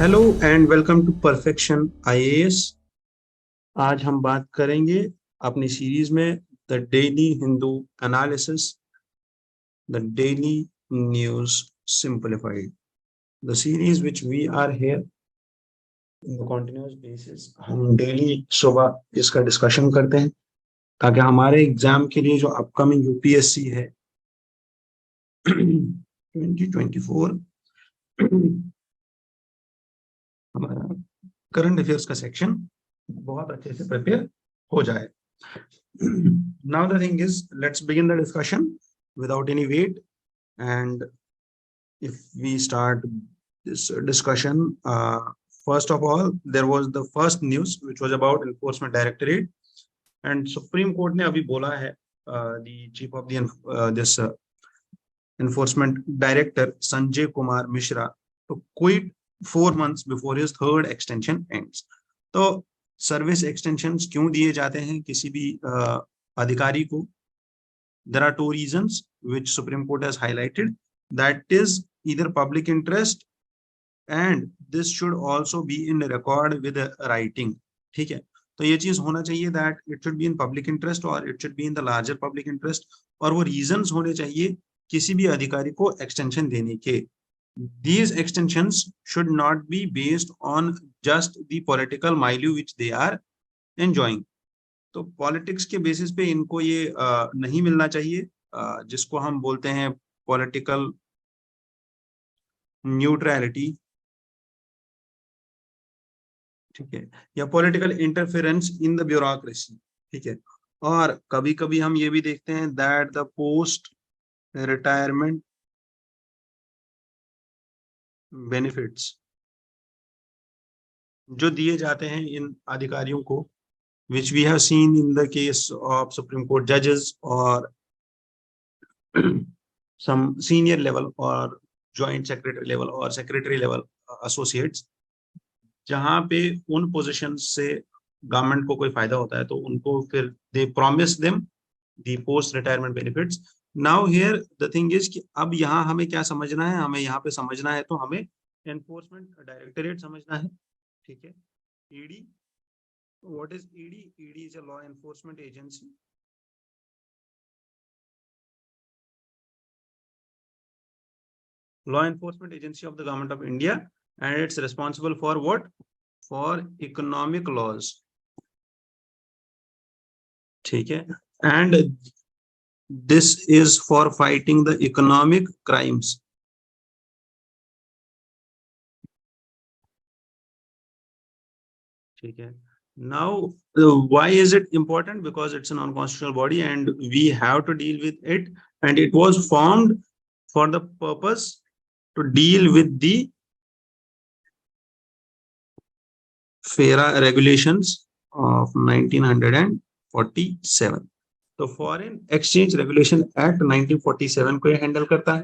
Hello and welcome to perfection IAS. आज हम बात करेंगे अपनी सीरीज में the daily Hindu analysis, the daily news simplified, the series which we are here in the continuous basis. हम daily सुबह इसका डिस्कशन करते हैं ताकि हमारे एग्जाम के लिए जो अपकमिंग यूपीएससी है 2024 हमारा करंट अफेयर्स का सेक्शन बहुत अच्छे से प्रिपेयर हो जाए। Now the thing is, let's begin the discussion without any wait. And if we start this discussion, first of all, there was the first news which was about Enforcement Directorate, and Supreme Court ने अभी बोला है the chief of the this Enforcement Director Sanjay Kumar Mishra to quit 4 months before his third extension ends. तो service extensions क्यों दिए जाते हैं किसी भी अधिकारी को? There are two reasons which Supreme Court has highlighted. That is either public interest, and this should also be in record with writing. ठीक है, तो ये चीज होना चाहिए that it should be in public interest or it should be in the larger public interest, और वो reasons होने चाहिए किसी भी अधिकारी को extension देने के. These extensions should not be based on just the political milieu which they are enjoying. तो पॉलिटिक्स के बेसिस पे इनको ये नहीं मिलना चाहिए, जिसको हम बोलते हैं पॉलिटिकल न्यूट्रलिटी, ठीक है, या political interference in the bureaucracy. ठीक है, और कभी कभी हम ये भी देखते हैं that the post retirement benefits जो दिए जाते हैं इन अधिकारियों को, which we have seen in the case of Supreme Court judges or some senior level or joint secretary level or secretary level associates, जहां पे उन पोजीशन से गवर्नमेंट को कोई फायदा होता है तो उनको फिर they promise them the post retirement benefits. Now here the thing is कि अब यहाँ हमें क्या समझना है, हमें यहाँ पे समझना है तो हमें एनफोर्समेंट डायरेक्टरेट समझना है. ठीक है, ED. What is ED? ED is a law enforcement agency. Law enforcement agency of the government of India, and it's responsible for what? For economic laws. ठीक है, and this is for fighting the economic crimes. ठीक है, now why is it important? Because it's a non-constitutional body and we have to deal with it, and it was formed for the purpose to deal with the FERA regulations of 1947. तो foreign exchange regulation act 1947 को ये handle करता है.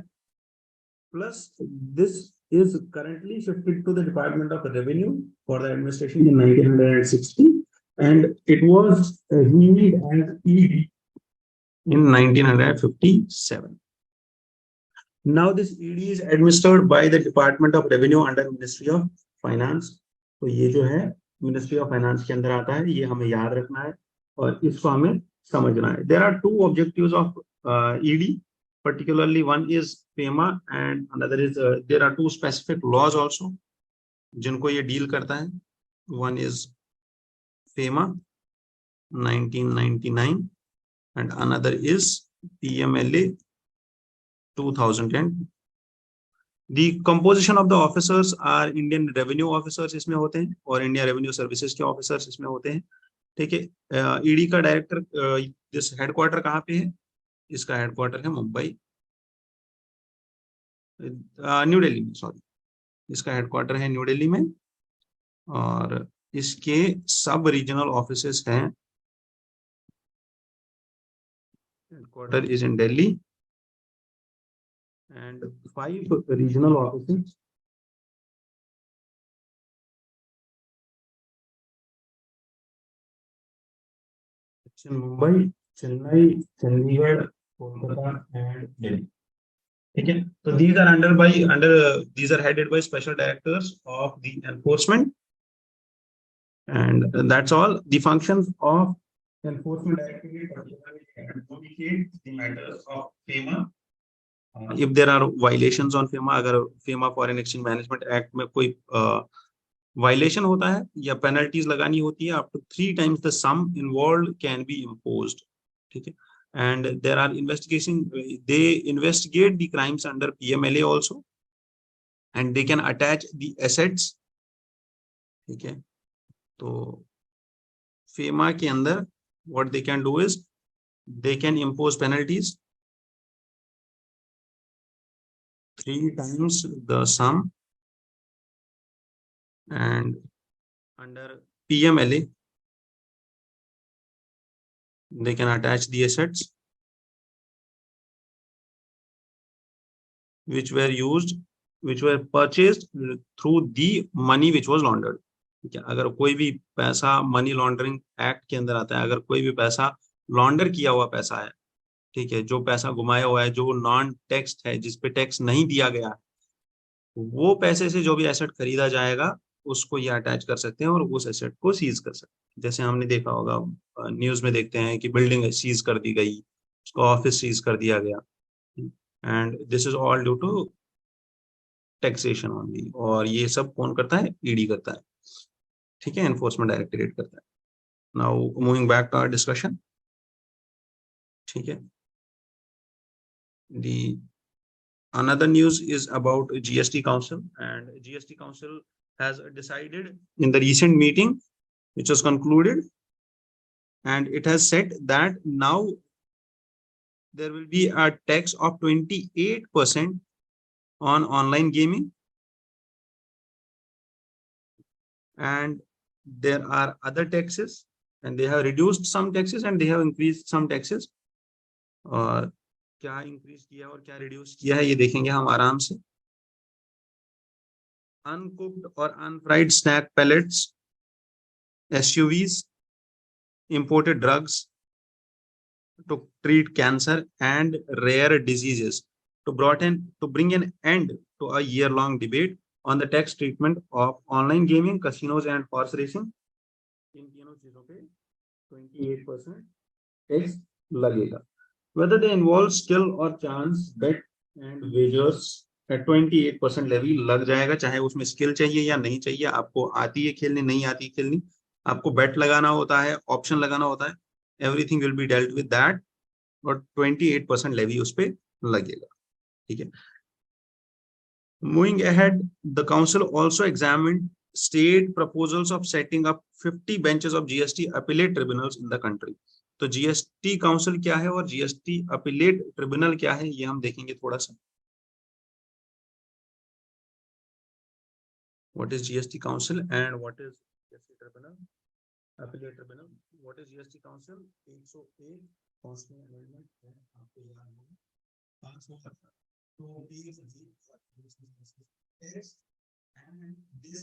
Plus this is currently shifted to the Department of Revenue for the administration in 1960, and it was renamed as ED in 1957. Now this ED is administered by the Department of Revenue under Ministry of Finance. तो ये जो है ministry of finance के अंदर आता है, ये हमें याद रखना है और इसको हमें समझना है. There are two objectives of ED, particularly one is FEMA and another is there are two specific laws also जिनको ये डील करता है. One is FEMA 1999 and another is PMLA 2010. The composition of the officers are Indian revenue officers इसमें होते हैं और India revenue services के officers इसमें होते हैं. ठीक है, ईडी का डायरेक्टर जिस हेडक्वार्टर कहाँ पे है? इसका हेडक्वार्टर है मुंबई, न्यू दिल्ली में, सॉरी, इसका हेडक्वार्टर है न्यू दिल्ली में और इसके सब रीजनल ऑफिसेस हैं. Headquarter is in Delhi and 5 regional offices in Mumbai, Chennai, Chandigarh, Kolkata and Delhi. ठीक है, तो these are headed by special directors of the enforcement, and that's all. The functions of enforcement directorate adjudicate the matters of FEMA. If there are violations on FEMA, अगर FEMA Foreign Exchange Management Act में कोई violation होता है या penalties लगानी होती है, up to 3 times the sum involved can be imposed. ठीक है, and there are they investigate the crimes under PMLA also, and they can attach the assets. ठीक है, तो FEMA के अंदर what they can do is they can impose penalties 3 times the sum, and under PMLA they can attach the assets which were purchased through the money which was laundered. ठीक है, अगर कोई भी पैसा मनी लॉन्ड्रिंग एक्ट के अंदर आता है, अगर कोई भी पैसा लॉन्डर किया हुआ पैसा है, ठीक है, जो पैसा घुमाया हुआ है, जो नॉन टैक्स है, जिसपे टैक्स नहीं दिया गया है, वो पैसे से जो भी एसेट खरीदा जाएगा उसको ये अटैच कर सकते हैं और उस एसेट को सीज कर सकते हैं। जैसे हमने देखा होगा, न्यूज में देखते हैं कि बिल्डिंग सीज कर दी गई, उसको ऑफिस सीज कर दिया गया, and this is all due to taxation only. और ये सब कौन करता है? ईडी करता है। ठीक है, एनफोर्समेंट डायरेक्टरेट करता है। Now moving back to our discussion. ठीक है, दी another news is about GST Council, and GST Council has decided in the recent meeting which was concluded, and it has said that now there will be a tax of 28% on online gaming, and there are other taxes, and they have reduced some taxes and they have increased some taxes. और क्या increase किया और क्या reduce किया है ये देखेंगे हम आराम से। अनकुक्ड और unfried snack pellets, SUVs, imported drugs to treat cancer and rare diseases, to bring an end to a year-long debate on the tax treatment of online gaming, casinos and horse racing. इन तीनों चीजों पे 28% tax लगेगा। Whether they involve skill or chance, bet and wagers at 28% levy लग जाएगा, चाहे उसमें skill चाहिए या नहीं चाहिए, आपको आती है खेलनी नहीं आती है खेलनी, आपको बेट लगाना होता है, ऑप्शन लगाना होता है, everything will be dealt with that, और 28% लेवी उस पे लगेगा। ठीक है, moving ahead, the council also examined state proposals of setting up 50 benches of GST appellate tribunals in the country. तो GST काउंसिल क्या है और GST अपीलेट ट्रिब्यूनल क्या है ये हम देखेंगे थोड़ा सा। What is GST council and what is GST tribunal? Appellate tribunal. What is GST council? 101 council amendment है, आपको याद होगा 500 तो and this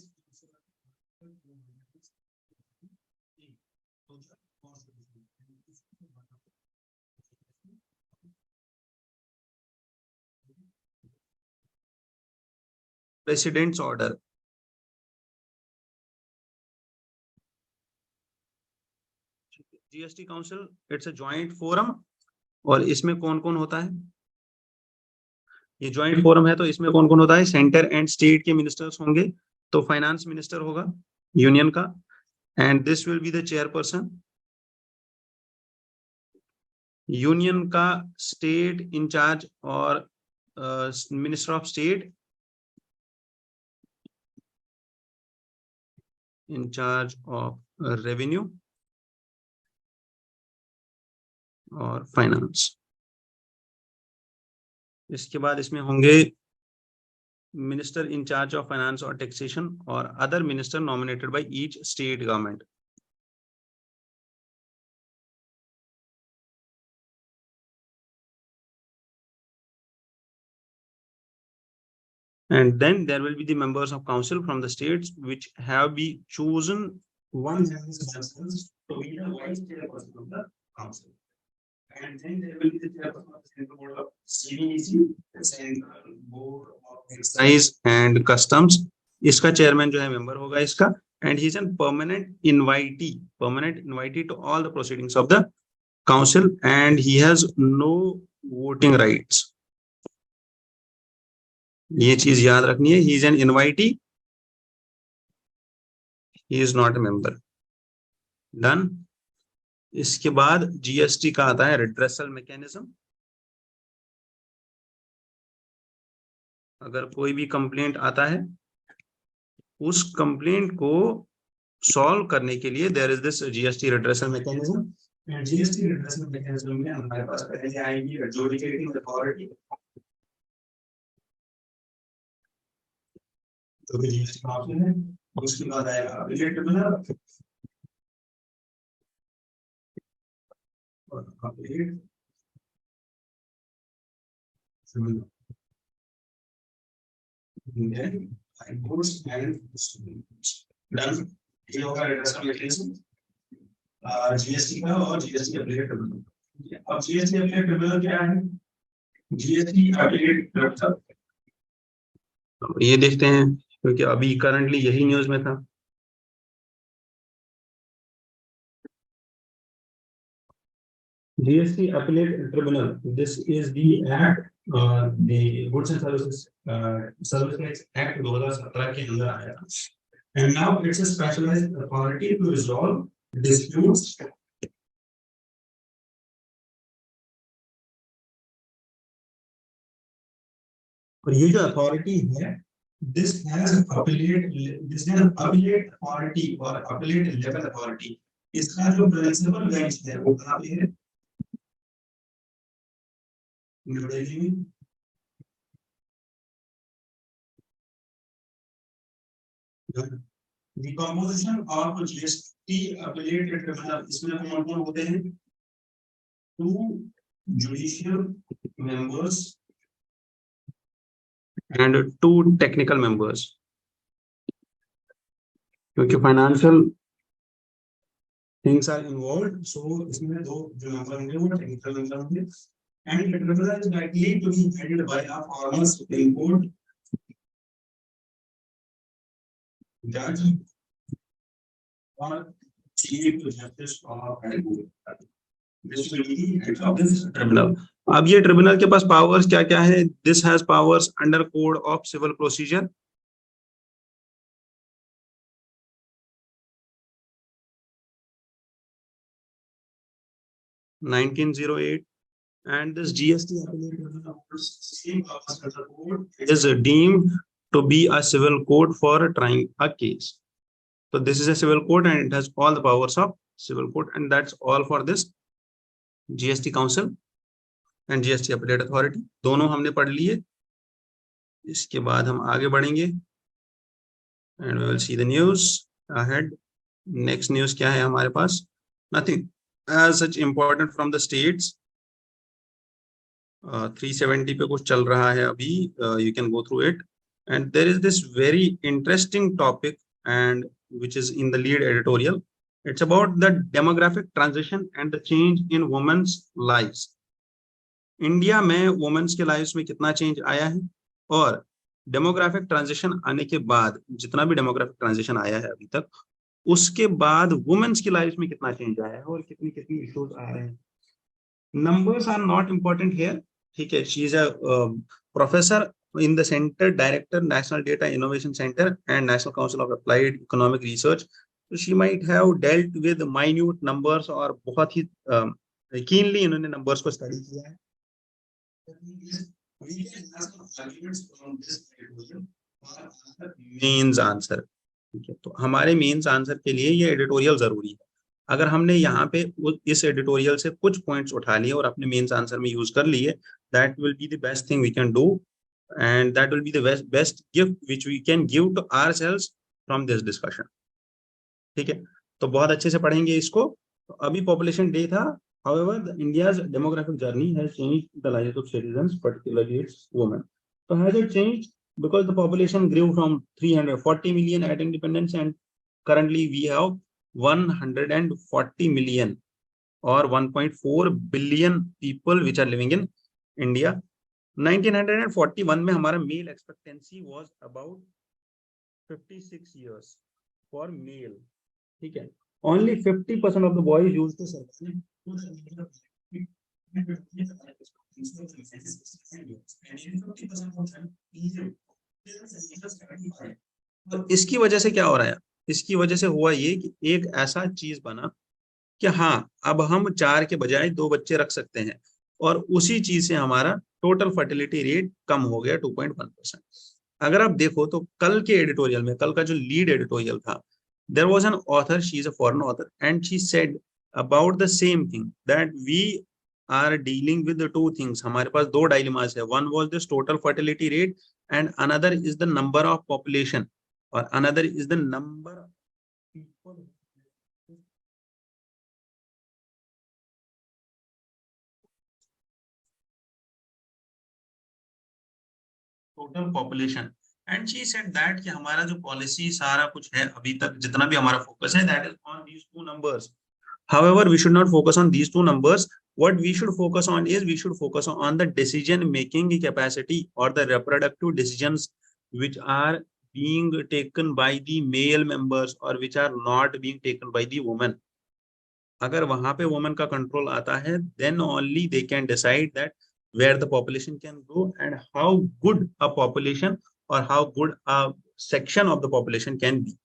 President's order. GST council it's a joint forum, और इसमें कौन कौन होता है? ये जॉइंट फोरम है तो इसमें कौन कौन होता है? सेंटर एंड स्टेट के मिनिस्टर्स होंगे, तो फाइनेंस मिनिस्टर होगा यूनियन का, and this will be the chairperson. Union का स्टेट इंचार्ज और minister of state in charge of revenue और फाइनेंस। इसके बाद इसमें होंगे मिनिस्टर इंचार्ज ऑफ फाइनेंस और टैक्सेशन और other minister nominated by each state government. And then there will be the members of council from the states which have been chosen. One has to be the vice chairperson of the council, and then there will be the chairperson of the central board of CBDC, central board of excise and customs, इसका chairman जो है member होगा इसका, and he is an permanent invitee to all the proceedings of the council and he has no voting rights. ये चीज याद रखनी है, he is an invitee, he is not a member. Done. इसके बाद जीएसटी का आता है रिड्रेसल मैकेनिज्म। अगर कोई भी कंप्लेंट आता है, उस कंप्लेंट को सॉल्व करने के लिए there is this GST redressal mechanism. And GST redressal mechanism में हमारे पास पहले आएगी एडजुडिकेटिंग अथॉरिटी, जो भी जीएसटी का ऑप्शन है। उसके बाद आएगा अपीलेट ट्रिब्यूनल और appellate tribunal, then high courts and Supreme Courts. Done. ये होगा रिड्रेसल मैकेनिज्म जीएसटी का और जीएसटी अपीलेट ट्रिब्यूनल। अब जीएसटी अपीलेट ट्रिब्यूनल क्या है? जीएसटी अपीलेट ट्रिब्यूनल ये देखते हैं, क्योंकि अभी करंटली यही न्यूज में था। GST Appellate Tribunal. This is the act, the Goods and Services Tax Act 2017 के अंदर आया था। And now it's a specialized authority to resolve disputes. और ये जो अथॉरिटी है, this has appellate authority और appellate level authority. इसका जो प्रिंसिपल बेंच है वो कहाँ पे है? न्यू दिल्ली में। The composition of GST appellate tribunal, इसमें कौन-कौन होते हैं? 2 judicial members and 2 technical members, क्योंकि फाइनेंशियल थिंग्स आर इन्वॉल्व्ड, सो इसमें 2 जो मेंबर होंगे वो टेक्निकल मेंबर होंगे। And the tribunal is likely to be headed by a former Supreme Court judge or chief justice of High Court. This will be the head of this tribunal. अब ये tribunal के पास powers क्या क्या है? This has powers under code of civil procedure, (1908), and this GST appellate tribunal is deemed to be a civil court for trying a case. So this is a civil court and it has all the powers of civil court, and that's all for this GST Council and GST Appellate Authority. दोनों हमने पढ़ लिए। इसके बाद हम आगे बढ़ेंगे and we will see the news ahead. Next news क्या है हमारे पास? Nothing as such important from the states. 370 पे कुछ चल रहा है अभी, you can go through it, and there is this very interesting topic and which is in the lead editorial. It's about the demographic transition and the change in women's lives. India में women's के lives में कितना change आया है, और demographic transition आने के बाद जितना भी डेमोग्राफिक ट्रांजिशन आया है अभी तक, उसके बाद वुमेन्स की लाइफ में कितना चेंज आया है और कितनी कितनी इश्यूज आ रहे हैं। Numbers are not important here, ठीक है। She is a professor in the center, director National Data Innovation Center and National Council of Applied Economic Research. So she might have dealt with minute numbers और बहुत ही keenly इन्होंने numbers को study किया है। Mains answer, ठीक है। तो हमारे मेंस आंसर के लिए ये एडिटोरियल जरूरी है। अगर हमने यहाँ पे इस एडिटोरियल से कुछ पॉइंट्स उठा लिए और अपने मेंस आंसर में यूज कर लिए, that will be the best thing we can do, and that will be the best gift which we can give to ourselves from this discussion, ठीक है। तो बहुत अच्छे से पढ़ेंगे इसको। तो अभी पॉपुलेशन डे था, however the India's demographic journey has changed the lives of citizens, particularly its women. So has it changed? Because the population grew from 340 million at independence and currently we have 140 million or 1.4 billion people which are living in India. 1941 में हमारा male expectancy was about 56 years for male, ठीक है। Only 50% of the boys used to survive. तो इसकी वजह से क्या हो रहा है, इसकी वजह से हुआ ये कि एक ऐसा चीज बना कि हाँ, अब हम 4 के बजाय 2 बच्चे रख सकते हैं, और उसी चीज से हमारा टोटल फर्टिलिटी रेट कम हो गया 2.1%। अगर आप देखो तो कल के एडिटोरियल में, कल का जो लीड एडिटोरियल था, there was an author, she is a foreign author, and she said about the same thing that we are dealing with the two things. हमारे पास दो डायलेमास है, one was this total fertility rate and another is the number of population, और another is the number of people, total population. And she said that कि हमारा जो policy सारा कुछ है अभी तक, जितना भी हमारा फोकस है, that is on these two numbers. However, we should not focus on these two numbers. What we should focus on is we should focus on the decision making capacity or the reproductive decisions which are being taken by the male members or which are not being taken by the woman. अगर वहां पे woman का control आता है, then only they can decide that where the population can go and how good a population or how good a section of the population can be.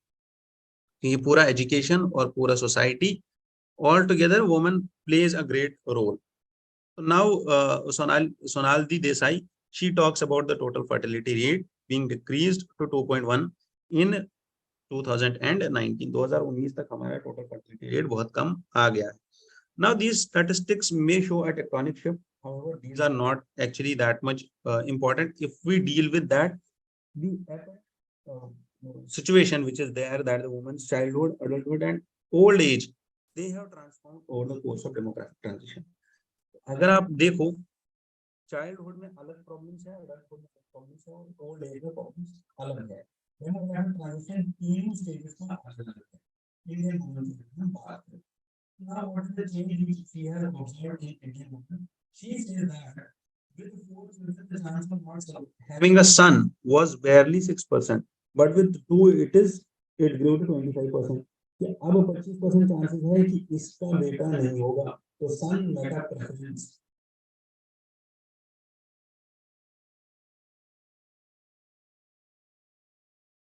ये पूरा education और पूरा society altogether woman plays a great role. So now Sonaldi Desai, she talks about the total fertility rate being decreased to 2.1 in 2019. 2019 तक हमारा total fertility rate बहुत कम आ गया है. Now these statistics may show a tectonic shift. However, these are not actually that much important. If we deal with that, the situation which is there, that the woman's childhood, adulthood and old age, they have transformed over the course of demographic transition. अगर आप देखो, childhood में अलग problems है, adulthood में problems है, और old age में प्रॉब्लम्स अलग है। डेमोग्राफिक ट्रांजिशन तीन स्टेजेस का अलग है। इंडियन वुमन की हम बात करें, now what is the change which she has observed in Indian women? She says that with 4 children the chance of not having a son was barely 6%, but with 2 it grew to 25%. कि अब 25% chances है कि इसका बेटा नहीं होगा, तो son meta preference,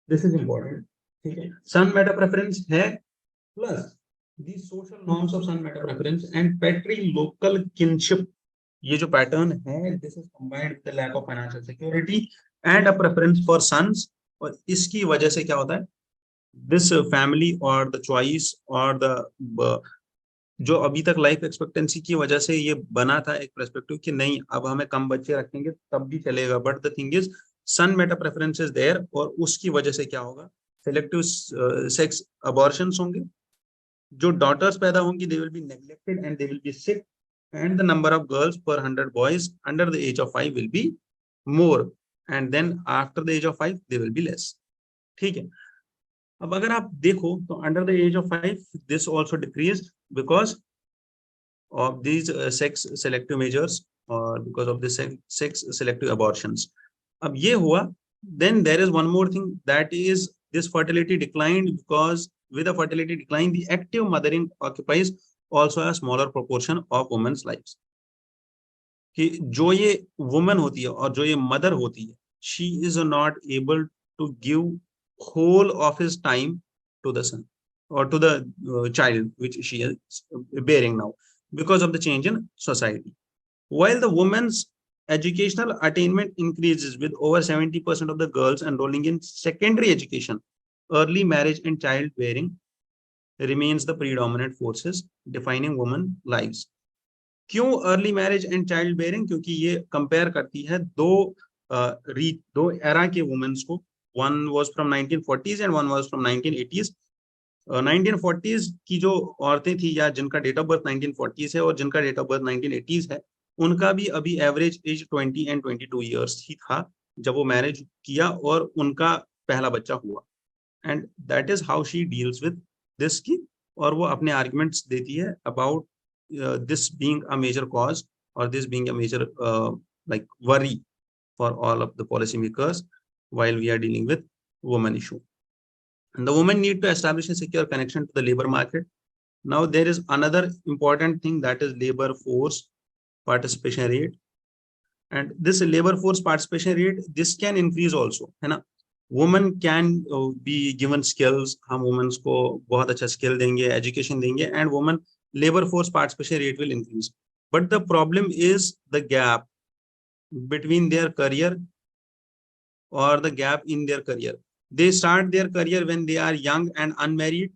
this is important, ठीक है। सन मेटा प्रेफरेंस है, plus the social norms of son meta preference and patrilocal kinship, ये जो पैटर्न है, this is combined with the lack of financial security and a preference for sons. और इसकी वजह से क्या होता है, दिस फैमिली और द चॉइस और द जो अभी तक लाइफ एक्सपेक्टेंसी की वजह से ये बना था एक पर्सपेक्टिव कि नहीं, अब हमें कम बच्चे रखेंगे तब भी चलेगा, but the thing is son meta preference is there, और उसकी वजह से क्या होगा, सिलेक्टिव सेक्स अबॉर्शंस होंगे, जो डॉटर्स पैदा होंगी they will be neglected and they will be sick, and the number of girls per 100 boys under the age of 5 will be more, and then after the age of 5 they will be less, ठीक है। अब अगर आप देखो तो under the age of 5 this also decreased because of these sex selective measures or because of the sex selective abortions. अब ये हुआ, then there is one more thing, that is this fertility declined because with the fertility decline the active mothering occupies also a smaller proportion of women's lives. कि जो ये woman होती है और जो ये mother होती है, she is not able to give whole of his time to the son or to the child which she is bearing now because of the change in society. While the woman's educational attainment increases with over 70% of the girls enrolling in secondary education, early marriage and childbearing remains the predominant forces defining women lives. क्यों early marriage and child bearing? क्योंकि ये compare करती है दो era के women's को, one was from 1940s and one was from 1980s। 1940s की जो औरतें थी या जिनका डेट ऑफ बर्थ 1940s है और जिनका डेट ऑफ बर्थ 1980s है, उनका भी अभी average age 20 and 22 years he था जब वो मैरिज किया और उनका पहला बच्चा हुआ। And that is how she deals with this की, और वो अपने आर्ग्यूमेंट्स देती है about this being a major cause or this being a major like worry for all of the policymakers while we are dealing with women issue. And the women need to establish a secure connection to the labor market. Now there is another important thing, that is labor force participation rate. And this labor force participation rate, this can increase also, है ना. Women can be given skills, हम women को बहुत अच्छा skill देंगे, education देंगे, and women labor force participation rate will increase. But the problem is the gap between their career or the gap in their career. They start their career when they are young and unmarried.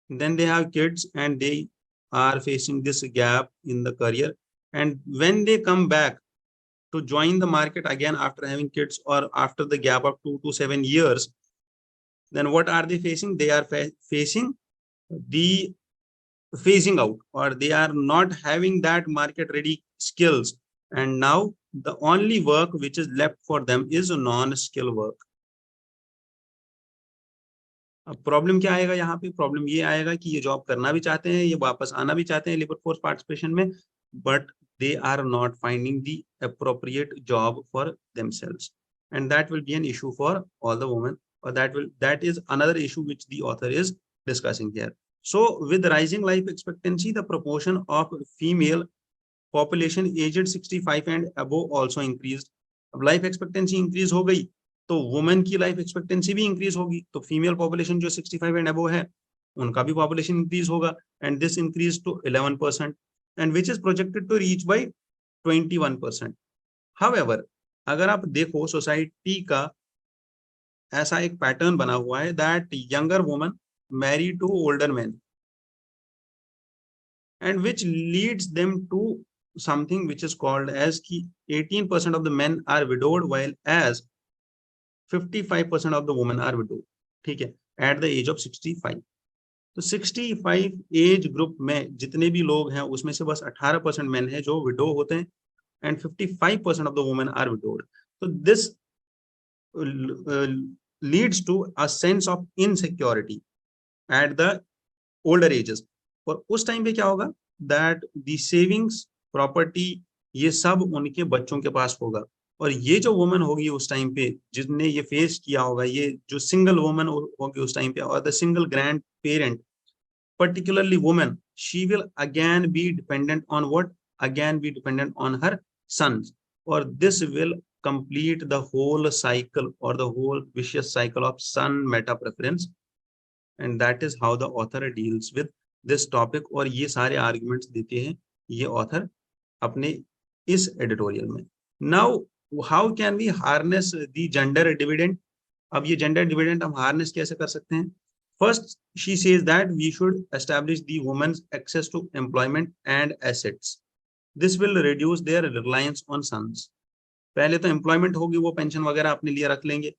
Then they have kids and they are facing this gap in the career. And when they come back to join the market again after having kids or after the gap of 2 to 7 years, then what are they facing? They are facing the phasing out, or they are not having that market ready skills. And now the only work which is left for them is non-skill work. अब problem क्या आएगा यहाँ पे? Problem ये आएगा कि ये job करना भी चाहते हैं, ये वापस आना भी चाहते हैं लेबर फोर्स पार्टिसिपेशन में, but they are not finding the appropriate job for themselves, and that will be an issue for all the women, or that is another issue which the author is discussing here. So with rising life expectancy, the proportion of female population aged 65 and above also increased. अब life expectancy increase हो गई तो women की life expectancy भी increase होगी, तो female population जो 65 and above है उनका भी पॉपुलेशन इंक्रीज होगा, and this increase to 11% and which is projected to reach by 21%. However, अगर आप देखो सोसाइटी का ऐसा एक पैटर्न बना हुआ है that younger women marry to older men, and which leads them to something which is called as कि 18% of the men are widowed while as 55% of the women are widowed, ठीक है, at the age of 65. तो 65 age group में जितने भी लोग हैं उसमें से बस 18% मेन है जो विडो होते हैं, and 55% of the women are widowed. तो this leads to a sense of insecurity at the older ages. और उस टाइम पे क्या होगा, दैट द सेविंग्स, प्रॉपर्टी, ये सब उनके बच्चों के पास होगा. और ये जो वुमन होगी उस टाइम पे जिसने ये फेस किया होगा, ये जो सिंगल वुमन होगी उस टाइम पे, और the single grand parent, particularly woman, she will again be dependent on what? Again be dependent on her sons, or this will complete the whole cycle or the whole vicious cycle of son meta preference. And that is how the author deals with this topic. और ये सारे arguments देते हैं ये author अपने इस editorial में. Now how can we harness the gender dividend? अब ये gender dividend हम harness कैसे कर सकते हैं? First, she says that we should establish the women's access to employment and assets. This will reduce their reliance on sons. पहले तो employment होगी, वो pension वगैरह अपने लिए रख लेंगे.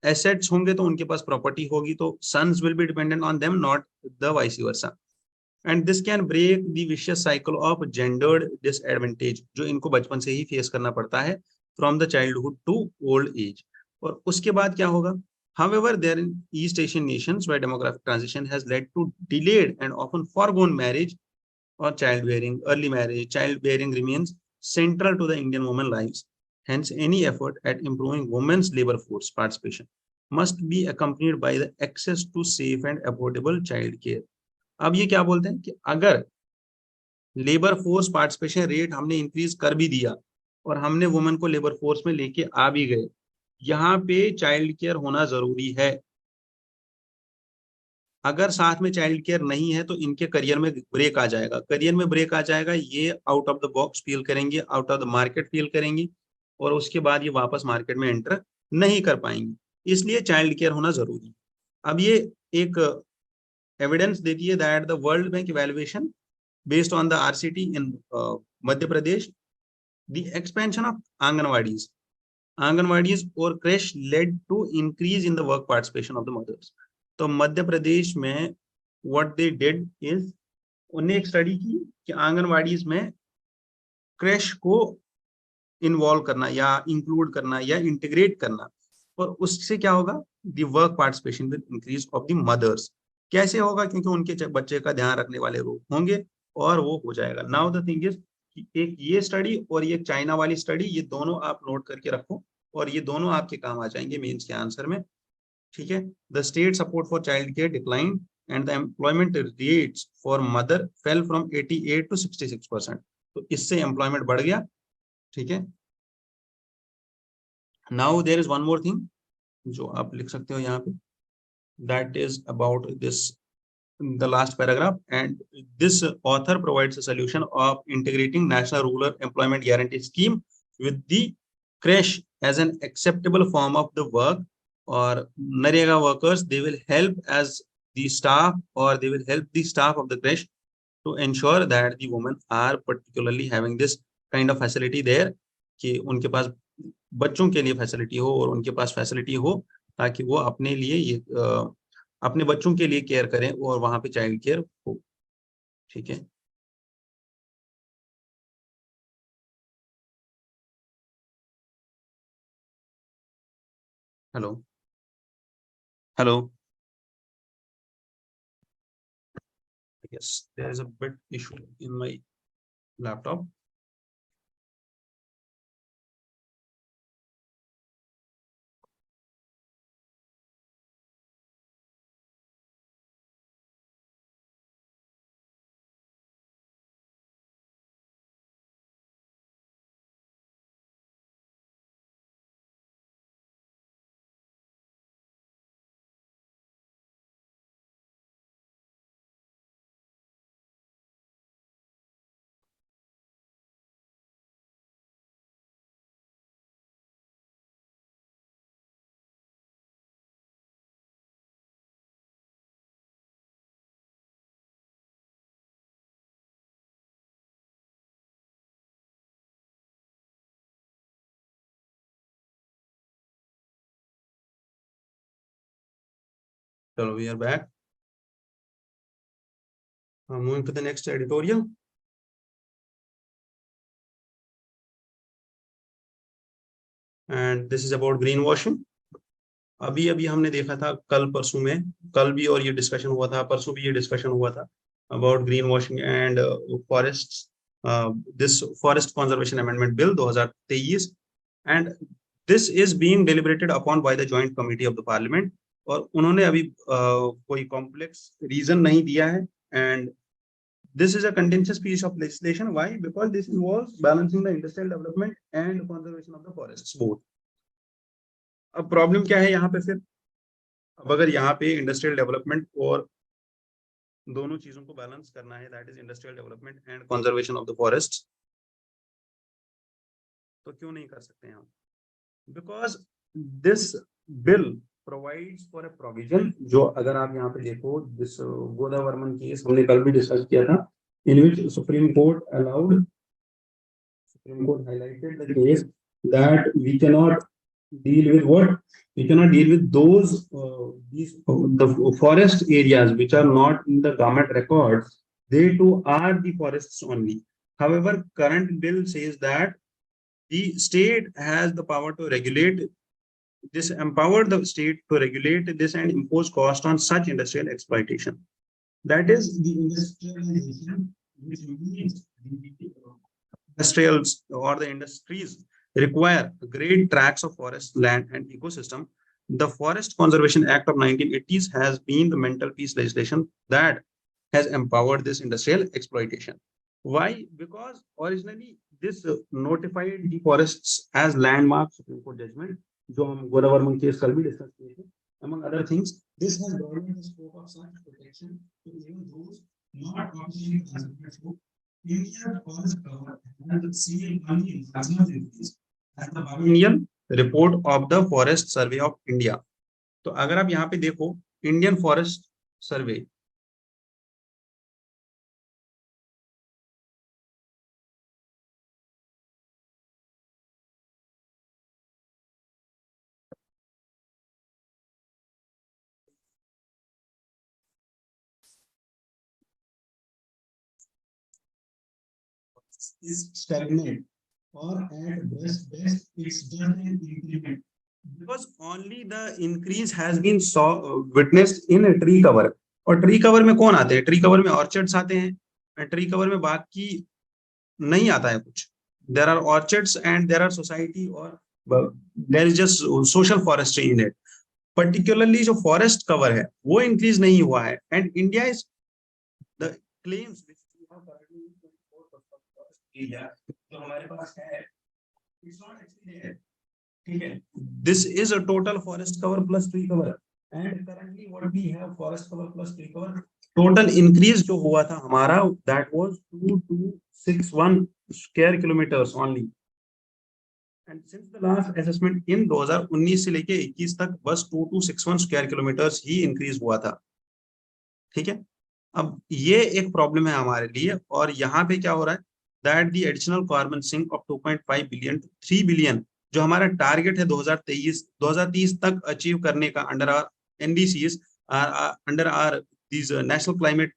Assets होंगे तो उनके पास property होगी, तो sons will be dependent on them, not the vice versa. And this can break the vicious cycle of gendered disadvantage जो इनको बचपन से ही face करना पड़ता है from the childhood to old age. और उसके बाद क्या होगा? However, there in East Asian nations where demographic transition has led to delayed and often foregone marriage or childbearing, early marriage, childbearing remains central to the Indian women lives. Hence, any effort at improving women's labor force participation must be accompanied by the access to safe and affordable child care. अब ये क्या बोलते हैं कि अगर labour force participation rate हमने increase कर भी दिया और हमने वुमेन को लेबर फोर्स में लेके आ भी गए, यहाँ पे चाइल्ड केयर होना जरूरी है. अगर साथ में चाइल्ड केयर नहीं है तो इनके करियर में ब्रेक आ जाएगा. करियर में ब्रेक आ जाएगा, ये out of the box feel करेंगे, out of the market feel करेंगी, और उसके बाद ये वापस मार्केट में एंटर नहीं कर पाएंगी. इसलिए चाइल्ड केयर होना जरूरी है. अब ये एक एविडेंस देती है that the World Bank evaluation based on the RCT in Madhya Pradesh, the expansion of anganwadis और creche led to increase in the work participation of the mothers. तो मध्य प्रदेश में व्हाट दे डिड इज उन्हें एक स्टडी की कि आंगनवाड़ीज में क्रेश को इन्वॉल्व करना या इंक्लूड करना या इंटीग्रेट करना, और उससे क्या होगा, the work participation will increase of the mothers. कैसे होगा? क्योंकि उनके बच्चे का ध्यान रखने वाले लोग होंगे और वो हो जाएगा. नाउ द थिंग इज एक ये स्टडी और ये चाइना वाली स्टडी, ये दोनों आप नोट करके रखो और ये दोनों आपके काम आ जाएंगे मेंस के आंसर में, ठीक है। The state support for child care decline and the employment rates for mother fell from 88 to 66%। तो इससे एम्प्लॉयमेंट बढ़ गया, ठीक है। Now there is one more thing जो आप लिख सकते हो यहाँ पे, that is about this the last paragraph, and this author provides a solution of integrating national rural employment guarantee scheme with the creche as an acceptable form of the work, or NREGA workers, they will help as the staff, or they will help the staff of the creche to ensure that the women are particularly having this kind of facility there, कि उनके पास बच्चों के लिए facility हो और उनके पास facility हो ताकि वो अपने लिए ये अपने बच्चों के लिए केयर करें और वहां पे चाइल्ड केयर हो, ठीक है। Hello hello, yes, there is a bit issue in my laptop. So we are back. Moving to the next editorial. And this is about greenwashing. अभी अभी हमने देखा था कल परसों में, कल भी और ये डिस्कशन हुआ था, परसों भी ये डिस्कशन हुआ था about green washing and forest, this forest conservation amendment bill 2023, and this is being deliberated upon by the joint committee of the parliament. और उन्होंने अभी कोई कॉम्प्लेक्स रीजन नहीं दिया है, and this is a contentious piece of legislation. Why? Because this involves balancing the industrial development and conservation of the forests both. अब problem क्या है यहाँ पे फिर, अब अगर यहाँ पे इंडस्ट्रियल डेवलपमेंट और दोनों चीजों को बैलेंस करना है, that is industrial development and conservation of the forest, तो क्यों नहीं कर सकते हैं हम? Because this bill provides for a provision, जो अगर आप यहाँ पे देखो, दिस गोदा वर्मन केस हमने कल भी डिस्कस किया था, in which supreme court allowed, supreme court highlighted the case that we cannot deal with what? We cannot deal with those the forest areas which are not in the government records. They too are the forests only. However, current bill says that the state has the power to regulate this, empower the state to regulate this and impose cost on such industrial exploitation. That is the industrialization, which means the industrials or the industries require great tracts of forest land and ecosystem. The Forest Conservation Act of 1980s has been the mental peace legislation that has empowered this industrial exploitation. Why? Because originally this notified the forests as landmark Supreme Court judgment, जो हम गोदा Varman case कल भी discuss किए थे. Among other things, this has broadened the scope of such protection to even those not officially considered to Indian forest cover and seen only in plasma disease as the Indian report of the Forest Survey of India. तो अगर आप यहाँ पे देखो Indian forest survey, is stagnant or at best it's just an increment, because only the increase has been witnessed in a tree cover. और tree cover में कौन आते हैं? ट्री कवर में ऑर्चर्ड्स आते हैं, ट्री कवर में बाकी नहीं आता है कुछ. There are orchards and there are society or there is just social forestry in it. Particularly जो forest cover है वो increase नहीं हुआ है. And India is the claims which we have currently 24% forest area जो हमारे पास है, it's not actually there. ठीक है. This is a total forest cover plus tree cover. And currently what we have forest cover plus tree cover. Total increase जो हुआ था हमारा that was 2261 square kilometers only. And since the last assessment in 2019 से लेके 21 तक बस 2261 square kilometres ही increase हुआ था. ठीक है. अब ये एक प्रॉब्लम है हमारे लिए. और यहाँ पे क्या हो रहा है that the additional carbon sink of 2.5 billion to 3 billion जो हमारा टारगेट है 2030 तक अचीव करने का under our NDCs under our these national climate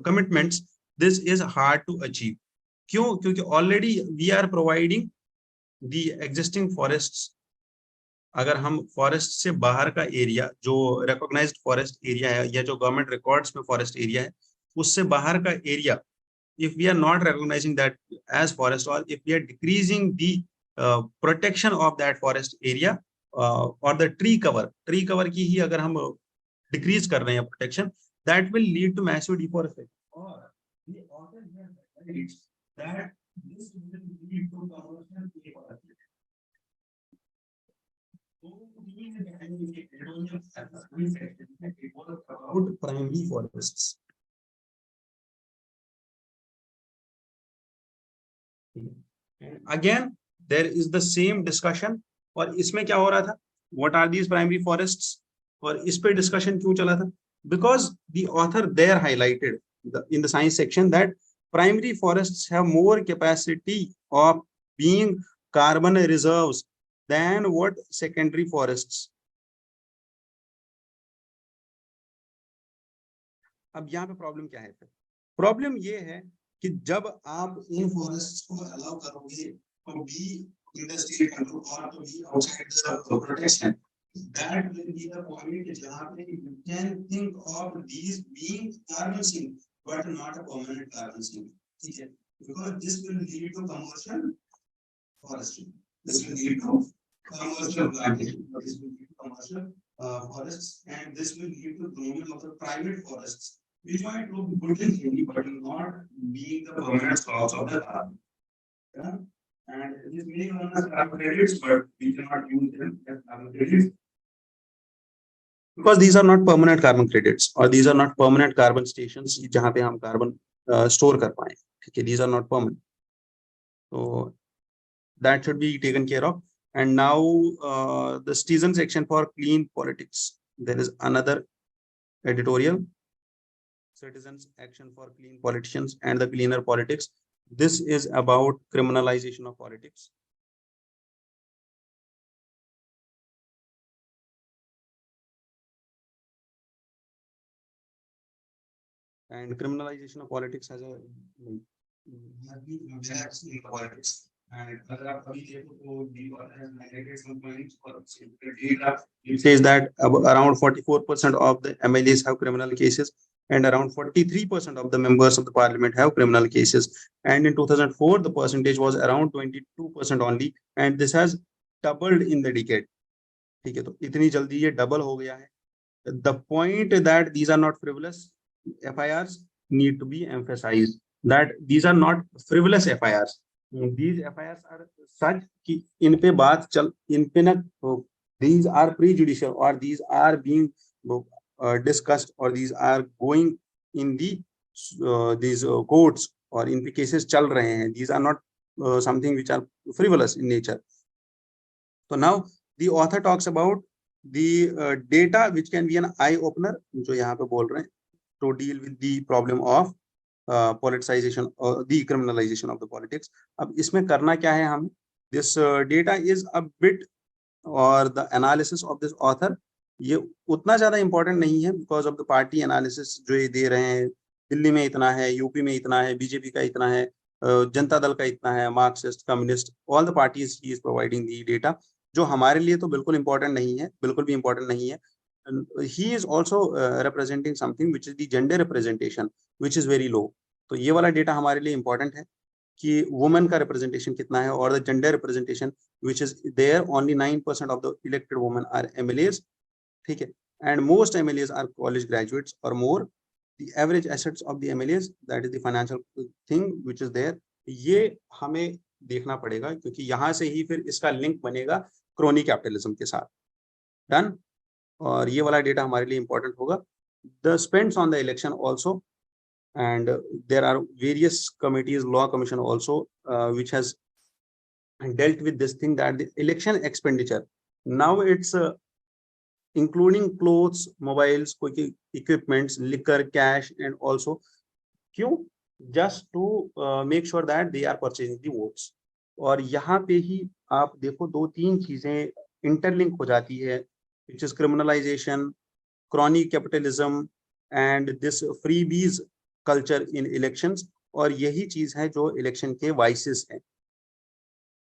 commitments, this is hard to achieve. क्यों? क्योंकि already we are providing the existing forests. अगर हम फॉरेस्ट से बाहर का एरिया जो रिकॉग्नाइज्ड फॉरेस्ट एरिया है या जो गवर्नमेंट रिकॉर्ड्स में फॉरेस्ट एरिया है उससे बाहर का area, if we are not recognizing that as forest or if we are decreasing the protection of that forest area or the tree cover की ही अगर हम decrease कर रहे हैं protection, that will lead to massive deforestation. Or the author here highlights that this will lead to commercial deforestation. About primary forests. And again there is the same discussion. और इसमें क्या हो रहा था, what are these primary forests, और इस पे discussion क्यों चला था? Because the author there highlighted in the science section that primary forests have more capacity of being carbon reserves than what secondary forests. अब यहाँ पे प्रॉब्लम क्या है? प्रॉब्लम ये है कि जब आप इन फॉरेस्ट्स को अलाउ करोगे to be in the state control और to be outside the protection, that will be the point जहां पे you can think of these being carbon sink but not a permanent carbon sink. ठीक है. Because this will lead to commercial forestry, this will lead to commercial plantation, this will lead to commercial forests, and this will lead to growing of the private forests, which might look good in theory, but will not being the permanent source of the carbon. Yeah? And this may known as carbon credits, but we cannot use them as carbon credits because these are not permanent carbon credits, or these are not permanent carbon stations जहाँ पे हम carbon store कर पाएं. ठीक है. These are not permanent, so that should be taken care of. And now the citizen section for clean politics, there is another editorial, citizens action for clean politicians and the cleaner politics. This is about criminalization of politics. And criminalization of politics has been in politics. And it says that around 44% of the MLAs have criminal cases and around 43% of the members of the parliament have criminal cases. And in 2004, the percentage was around 22% only, and this has doubled in the decade. ठीक है. तो इतनी जल्दी ये double हो गया है. The point that these are not frivolous FIRs need to be emphasized, that these are not frivolous FIRs. These FIRs are such कि इन पे बात चल, इन पे ना, these are prejudicial or these are being discussed or these are going in the these courts और इन पे cases चल रहे हैं. These are not something which are frivolous in nature. So now the author talks about the data which can be an eye opener, जो यहाँ पे बोल रहे हैं, to deal with the problem of politicization or decriminalization of the politics. अब इसमें करना क्या है हम? This data is a bit, or the analysis of this author ये उतना ज्यादा important नहीं है because of the party analysis जो ये दे रहे हैं. दिल्ली में इतना है, यूपी में इतना है, बीजेपी का इतना है, जनता दल का इतना है, Marxist, communist, all the parties he is providing the data, जो हमारे लिए तो बिल्कुल important नहीं है, बिल्कुल भी important नहीं है. He is also representing something which is the gender representation, which is very low. तो ये वाला डेटा हमारे लिए important है. कि वुमेन का रिप्रेजेंटेशन कितना है, और the gender representation which is there only 9% of the elected women are MLAs, ठीक है, and most MLAs are college graduates और more, the average assets of the MLAs, that is the financial thing which is there. ये हमें देखना पड़ेगा, क्योंकि यहाँ से ही फिर इसका लिंक बनेगा क्रोनी कैपिटलिज्म के साथ। डन, और ये वाला डेटा हमारे लिए इंपॉर्टेंट होगा। The spends on the election also, and there are various committees, law commission also, which has dealt with this thing, that the election expenditure now it's including clothes, mobiles, equipments, liquor, cash, and also क्यों, just to make sure that they are purchasing the votes। और यहाँ पे ही आप देखो दो तीन चीजें interlink हो जाती है, which is criminalization, crony capitalism, and this freebies culture in elections. और यही चीज है जो इलेक्शन के वाइसेस हैं,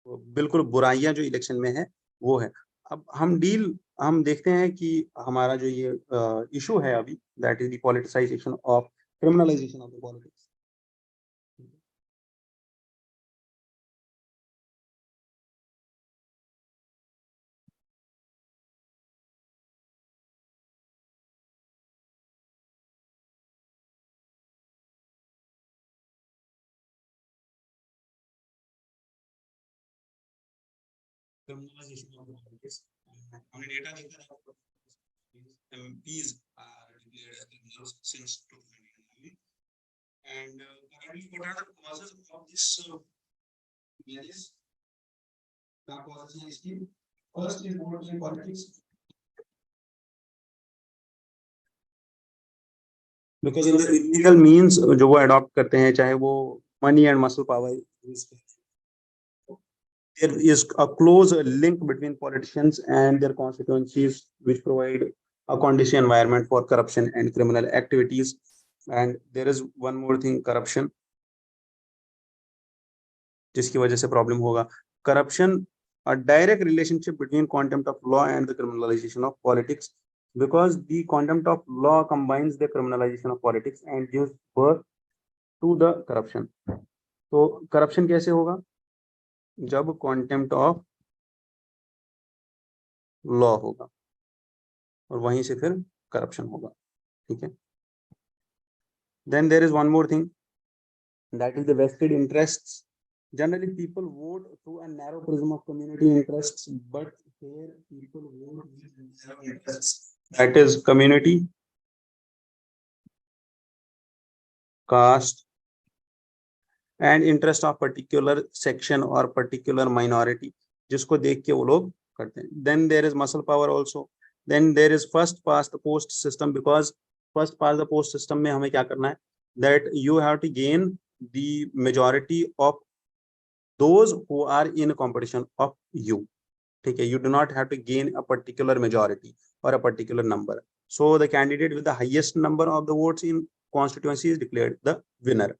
बिल्कुल बुराइयां जो इलेक्शन में है वो है। अब हम देखते हैं कि हमारा जो ये इशू है अभी, that is the politicisation of, criminalisation of the politics. Criminalization of the politics, हमने डेटा देखा था, MPs are declared as criminals since 2009, and currently what are the causes of this marriage? क्या causes हैं इसकी? First is vote in politics, because in the illegal means जो वो adopt करते हैं, चाहे वो money and muscle power, there is a close link between politicians and their constituencies, which provide a condition environment for corruption and criminal activities। And there is one more thing, corruption, जिसकी वजह से problem होगा। corruption, a direct relationship between contempt of law and the criminalization of politics, because the contempt of law combines the criminalization of politics and gives birth to the corruption। तो corruption कैसे होगा? जब contempt of law होगा, और वहीं से फिर corruption होगा, ठीक है। Then there is one more thing, that is the vested interests। Generally people vote through a narrow prism of community interests, but here people vote with narrow interests, that is community, caste, and interest of particular section or particular minority, जिसको देख के वो लोग करते हैं। Then there is muscle power also। Then there is first past the post system, because first past the post system में हमें क्या करना है, that you have to gain the majority of those who are in competition of you, ठीक है। You do not have to gain a particular majority or a particular number, so the candidate with the highest number of the votes in constituency is declared the winner।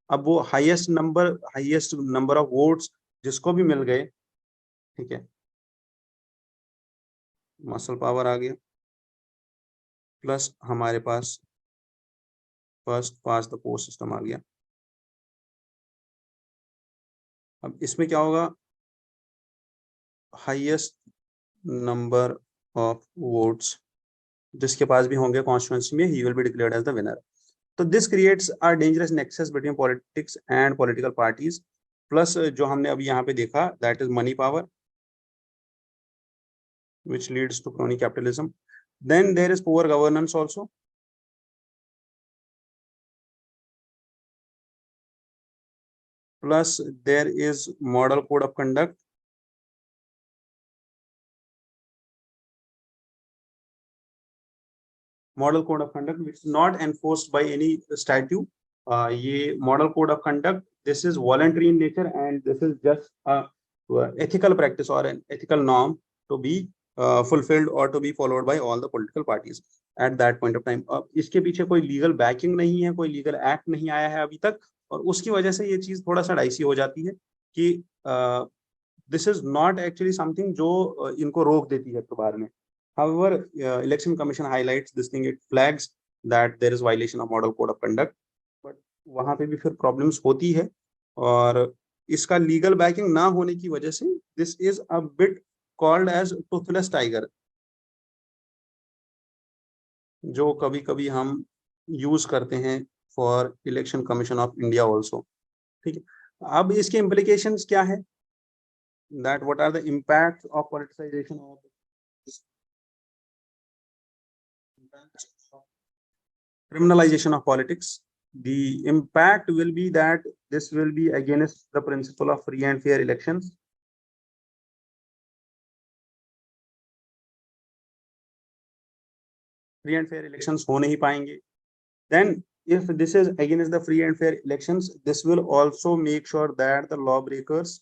अब वो highest number of votes जिसको भी मिल गए, ठीक है, muscle power आ गया, plus हमारे पास first past the post system आ गया। अब इसमें क्या होगा, हाईएस्ट नंबर ऑफ वोट्स जिसके पास भी होंगे कॉन्स्टिट्यूएंसी में, he will be declared as the winner. तो this creates a dangerous nexus between politics and political parties, plus जो हमने अभी यहाँ पे देखा, that is money power, which leads to crony capitalism। Then there is poor governance also, plus there is model code of conduct, which is not enforced by any statute। ये model code of conduct, this is voluntary in nature, and this is just a ethical practice or an ethical norm to be fulfilled or to be followed by all the political parties at that point of time। अब इसके पीछे कोई legal backing नहीं है, कोई legal act नहीं आया है अभी तक, और उसकी वजह से ये चीज थोड़ा सा डाइसी हो जाती है कि this is not actually something जो इनको रोक देती है बाद में। However, election commission highlights this thing, it flags that there is violation of model code of conduct, but वहां पे भी फिर प्रॉब्लम्स होती है, और इसका लीगल बैकिंग ना होने की वजह से this is a bit called as toothless tiger, जो कभी कभी हम यूज करते हैं for election commission of India also. ठीक है, अब इसके इम्प्लीकेशंस क्या है, that what are the impact of politicization of criminalization of politics. The impact will be that this will be against the principle of free and fair elections. Free and fair elections हो नहीं पाएंगे. Then if this is against the free and fair elections, this will also make sure that the lawbreakers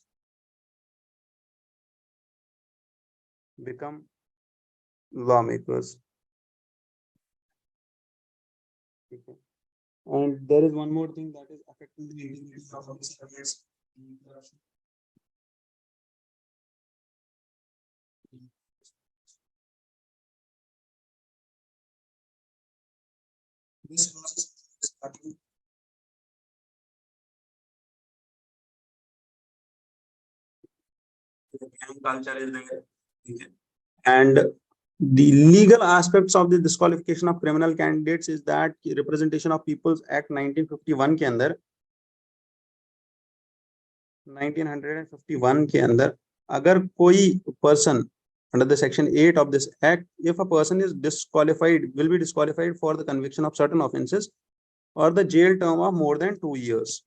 become lawmakers. Okay. And there is one more thing that is affecting the integrity of public service. This process is starting. Culture is there. And the legal aspects of the disqualification of criminal candidates is that representation of people's act 1951 के अंदर 1951 के अंदर अगर कोई person under the section 8 of this act, if a person is disqualified, will be disqualified for the conviction of certain offenses or the jail term of more than 2 years.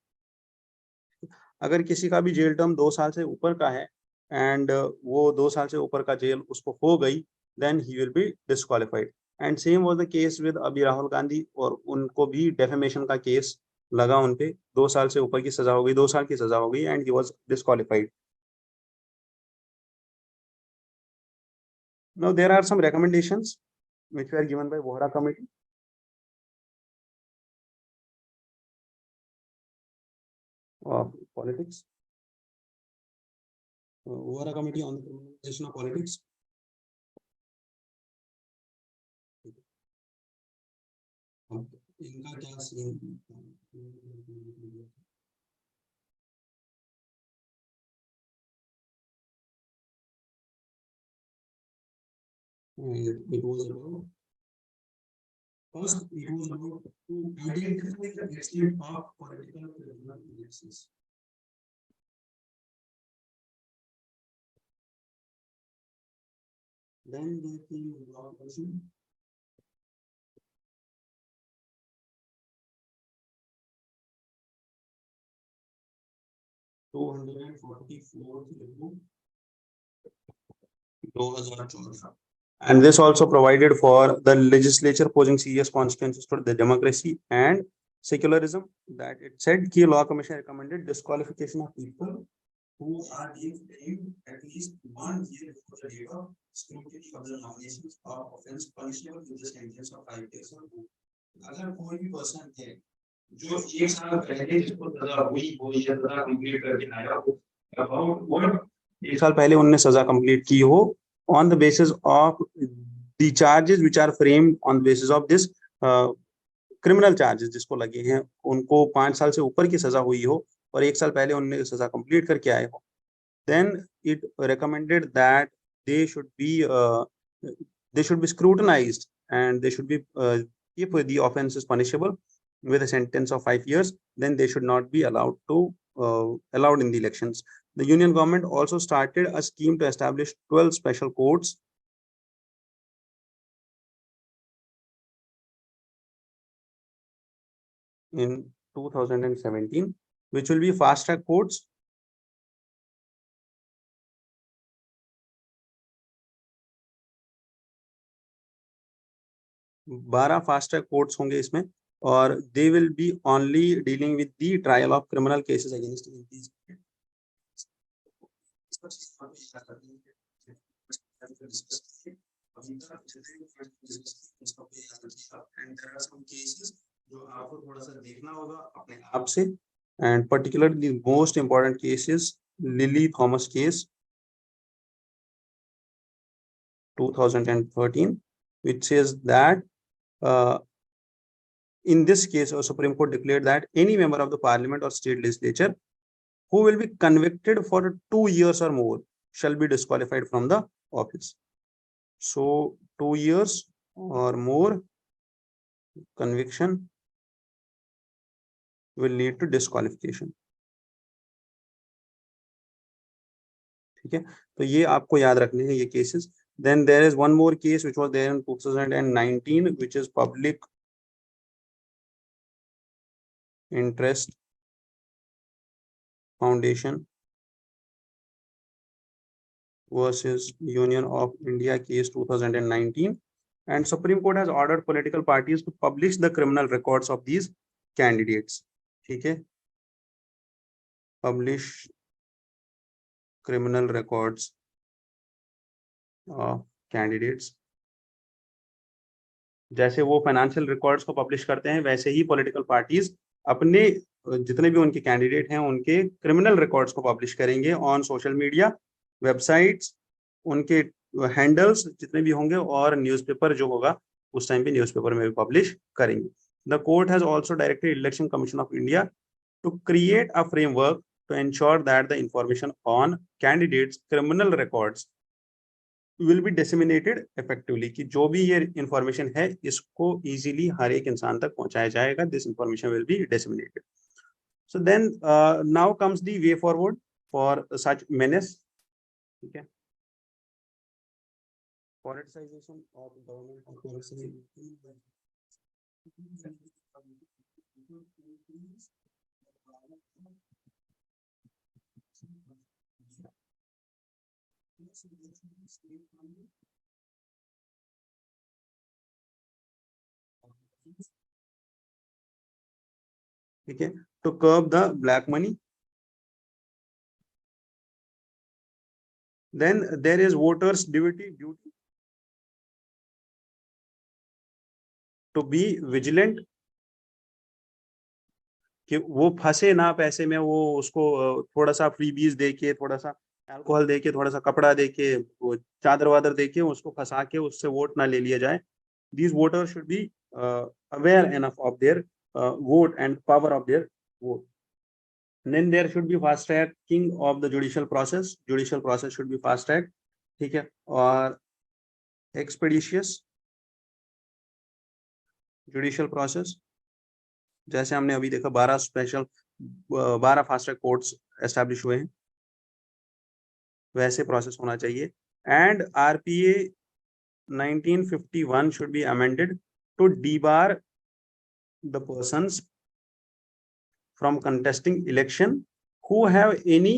अगर किसी का भी जेल टर्म 2 साल से ऊपर का है and वो 2 साल से ऊपर का जेल उसको हो गई, then he will be disqualified. And same was the case with अभी राहुल गांधी, और उनको भी defamation का केस लगा उन पे, 2 साल से ऊपर की सजा हो गई, 2 साल की सजा हो गई and he was disqualified. Now there are some recommendations which were given by Vohra committee. Of politics. Vohra committee on the criminalization of politics. इनका क्या scene, it was about, first it was about to identify the extent of political criminal. Then there came law person. And this also provided for the legislature posing serious consequences for the democracy and secularism, that it said key law commission recommended disqualification of people who are being at least 1 year before the date of scrutiny of the nominations of offense punishable with the sentence of 5 years or more. अगर कोई भी person है जो 1 साल पहले जिसको सजा हुई हो या सजा कंप्लीट करके आया हो, अबाउट व्हाट 1 साल पहले उन्होंने सजा कंप्लीट की हो, on the basis of the charges which are framed on the basis of this criminal charges जिसको लगे हैं, उनको 5 साल से ऊपर की सजा हुई हो और 1 साल पहले उन्होंने सजा कंप्लीट करके आए हो, then it recommended that they should be scrutinized and they should be if the offense is punishable with a sentence of 5 years, then they should not be allowed in the elections. The union government also started a scheme to establish 12 special courts in 2017, which will be fast track courts. बारह fast track courts होंगे इसमें, और they will be only dealing with the trial of criminal cases against MPs. जो आपको थोड़ा सा देखना होगा अपने आप से, and particularly most important cases, lily Thomas case 2013, which says that in this case, the Supreme Court declared that any member of the parliament or state legislature who will be convicted for 2 years or more shall be disqualified from the office. So 2 years or more conviction will lead to disqualification. ठीक है, तो ये आपको याद रखने हैं ये cases. Then there is one more case which was there in 2019, which is public interest foundation versus Union of India case 2019, and Supreme Court has ordered political parties to publish the criminal records of these candidates. ठीक है, publish criminal records of candidates. जैसे वो financial records को publish करते हैं, वैसे ही political parties अपने जितने भी उनके कैंडिडेट हैं उनके क्रिमिनल रिकॉर्ड्स को पब्लिश करेंगे ऑन सोशल मीडिया, वेबसाइट्स, उनके हैंडल्स जितने भी होंगे, और न्यूज़पेपर जो होगा उस टाइम पे न्यूज़पेपर में भी पब्लिश करेंगे. The court has also directed election commission of India to create a framework to ensure that the information on candidates criminal records will be disseminated effectively, कि जो भी ये information है इसको easily हर एक इंसान तक पहुंचाया जाएगा. This information will be disseminated. So then now comes the way forward for such menace. ठीक है, politicization of government. ठीक है, to curb the black money. Then there is voters duty to be vigilant, कि वो फंसे ना पैसे में, वो उसको थोड़ा सा फ्रीबीज देके, थोड़ा सा अल्कोहल देके, थोड़ा सा कपड़ा देके, वो चादर वादर देके उसको फंसा के उससे वोट ना ले लिया जाए. These voters should be aware enough of their vote and power of their vote. And then there should be fast tracking of the judicial process. Judicial process should be fast tracked. ठीक है, और expeditious judicial process, जैसे हमने अभी देखा 12 fast track courts establish हुए हैं, वैसे प्रोसेस होना चाहिए. And RPA 1951 should be amended to debar the persons from contesting election who have any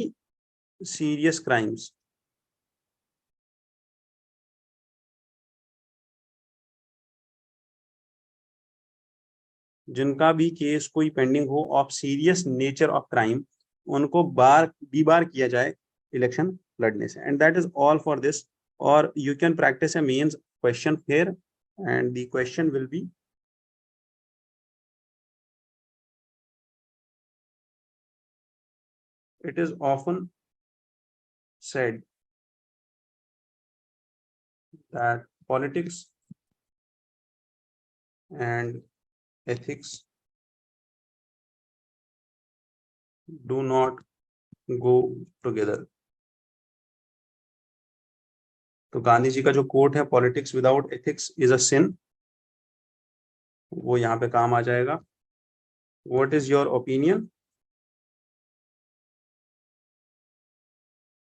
serious crimes. जिनका भी केस कोई पेंडिंग हो of serious nature of crime, उनको डीबार किया जाए इलेक्शन लड़ने से. And that is all for this. और you can practise a mains question here, and the question will be it is often said that politics and ethics do not go together. तो गांधी जी का जो quote है, politics without ethics is a sin, वो यहाँ पे काम आ जाएगा. What is your opinion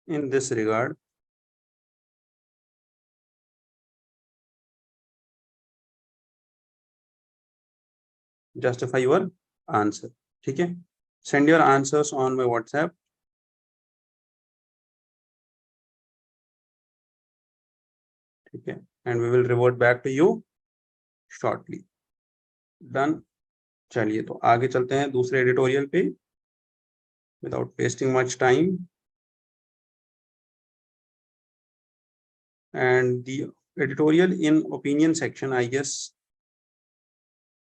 in this regard? Justify your answer. ठीक है, send your answers on my WhatsApp. ठीक है, and we will revert back to you shortly. Done. चलिए, तो आगे चलते हैं दूसरे एडिटोरियल पे without wasting much time. And the editorial in opinion section, I guess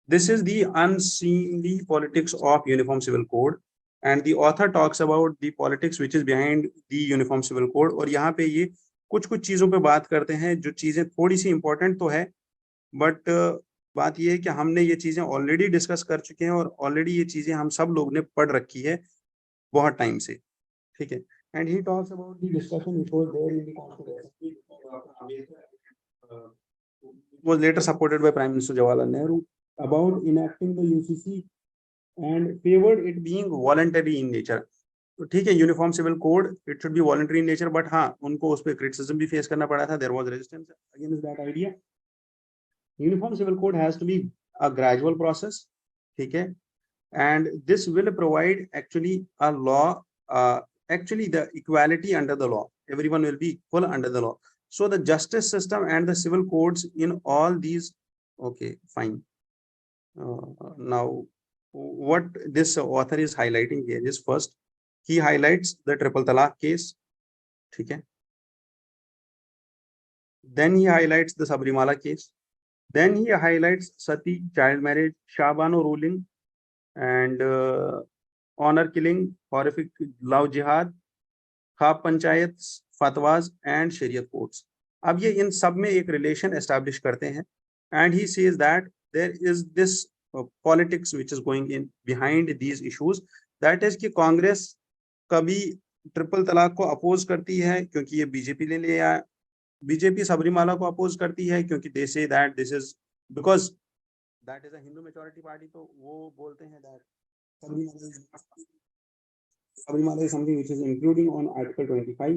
this is the unseemly politics of Uniform Civil Code, and the author talks about the politics which is behind the Uniform Civil Code. और यहाँ पे ये कुछ चीजों पे बात करते हैं, जो चीजें थोड़ी सी इंपॉर्टेंट तो है, बट बात ये है कि हमने ये चीजें ऑलरेडी डिस्कस कर चुके हैं और ऑलरेडी ये चीजें हम सब लोग ने पढ़ रखी है. बहुत टाइम से, ठीक है। And he talks about the discussion which was there in the constitution was later supported by Prime Minister Jawaharlal Nehru about enacting the UCC and favored it being voluntary in nature. तो ठीक है, uniform civil code it should be voluntary in nature, but हाँ उनको उस पर criticism भी face करना पड़ा था, there was resistance against that idea. Uniform civil code has to be a gradual process, ठीक है, and this will provide actually a law, actually the equality under the law, everyone will be equal under the law. So the justice system and the civil codes in all these, okay fine. Now what this author is highlighting here is, first he highlights the triple talaq case, ठीक है, then he highlights the Sabrimala case, then he highlights sati, child marriage, Shah Bano ruling, and honor killing, horrific love jihad, khap panchayat, फतवाज and शरीयत courts. अब ये इन सब में एक relation establish करते हैं, and he says that there is this politics which is going in behind these issues, that is कि कांग्रेस कभी ट्रिपल तलाक को अपोज करती है क्योंकि ये बीजेपी ले लिया, बीजेपी सबरीमाला को अपोज करती है क्योंकि they say that this is because that is a Hindu majority party, तो वो बोलते हैं that Sabrimala is something which is including on Article 25.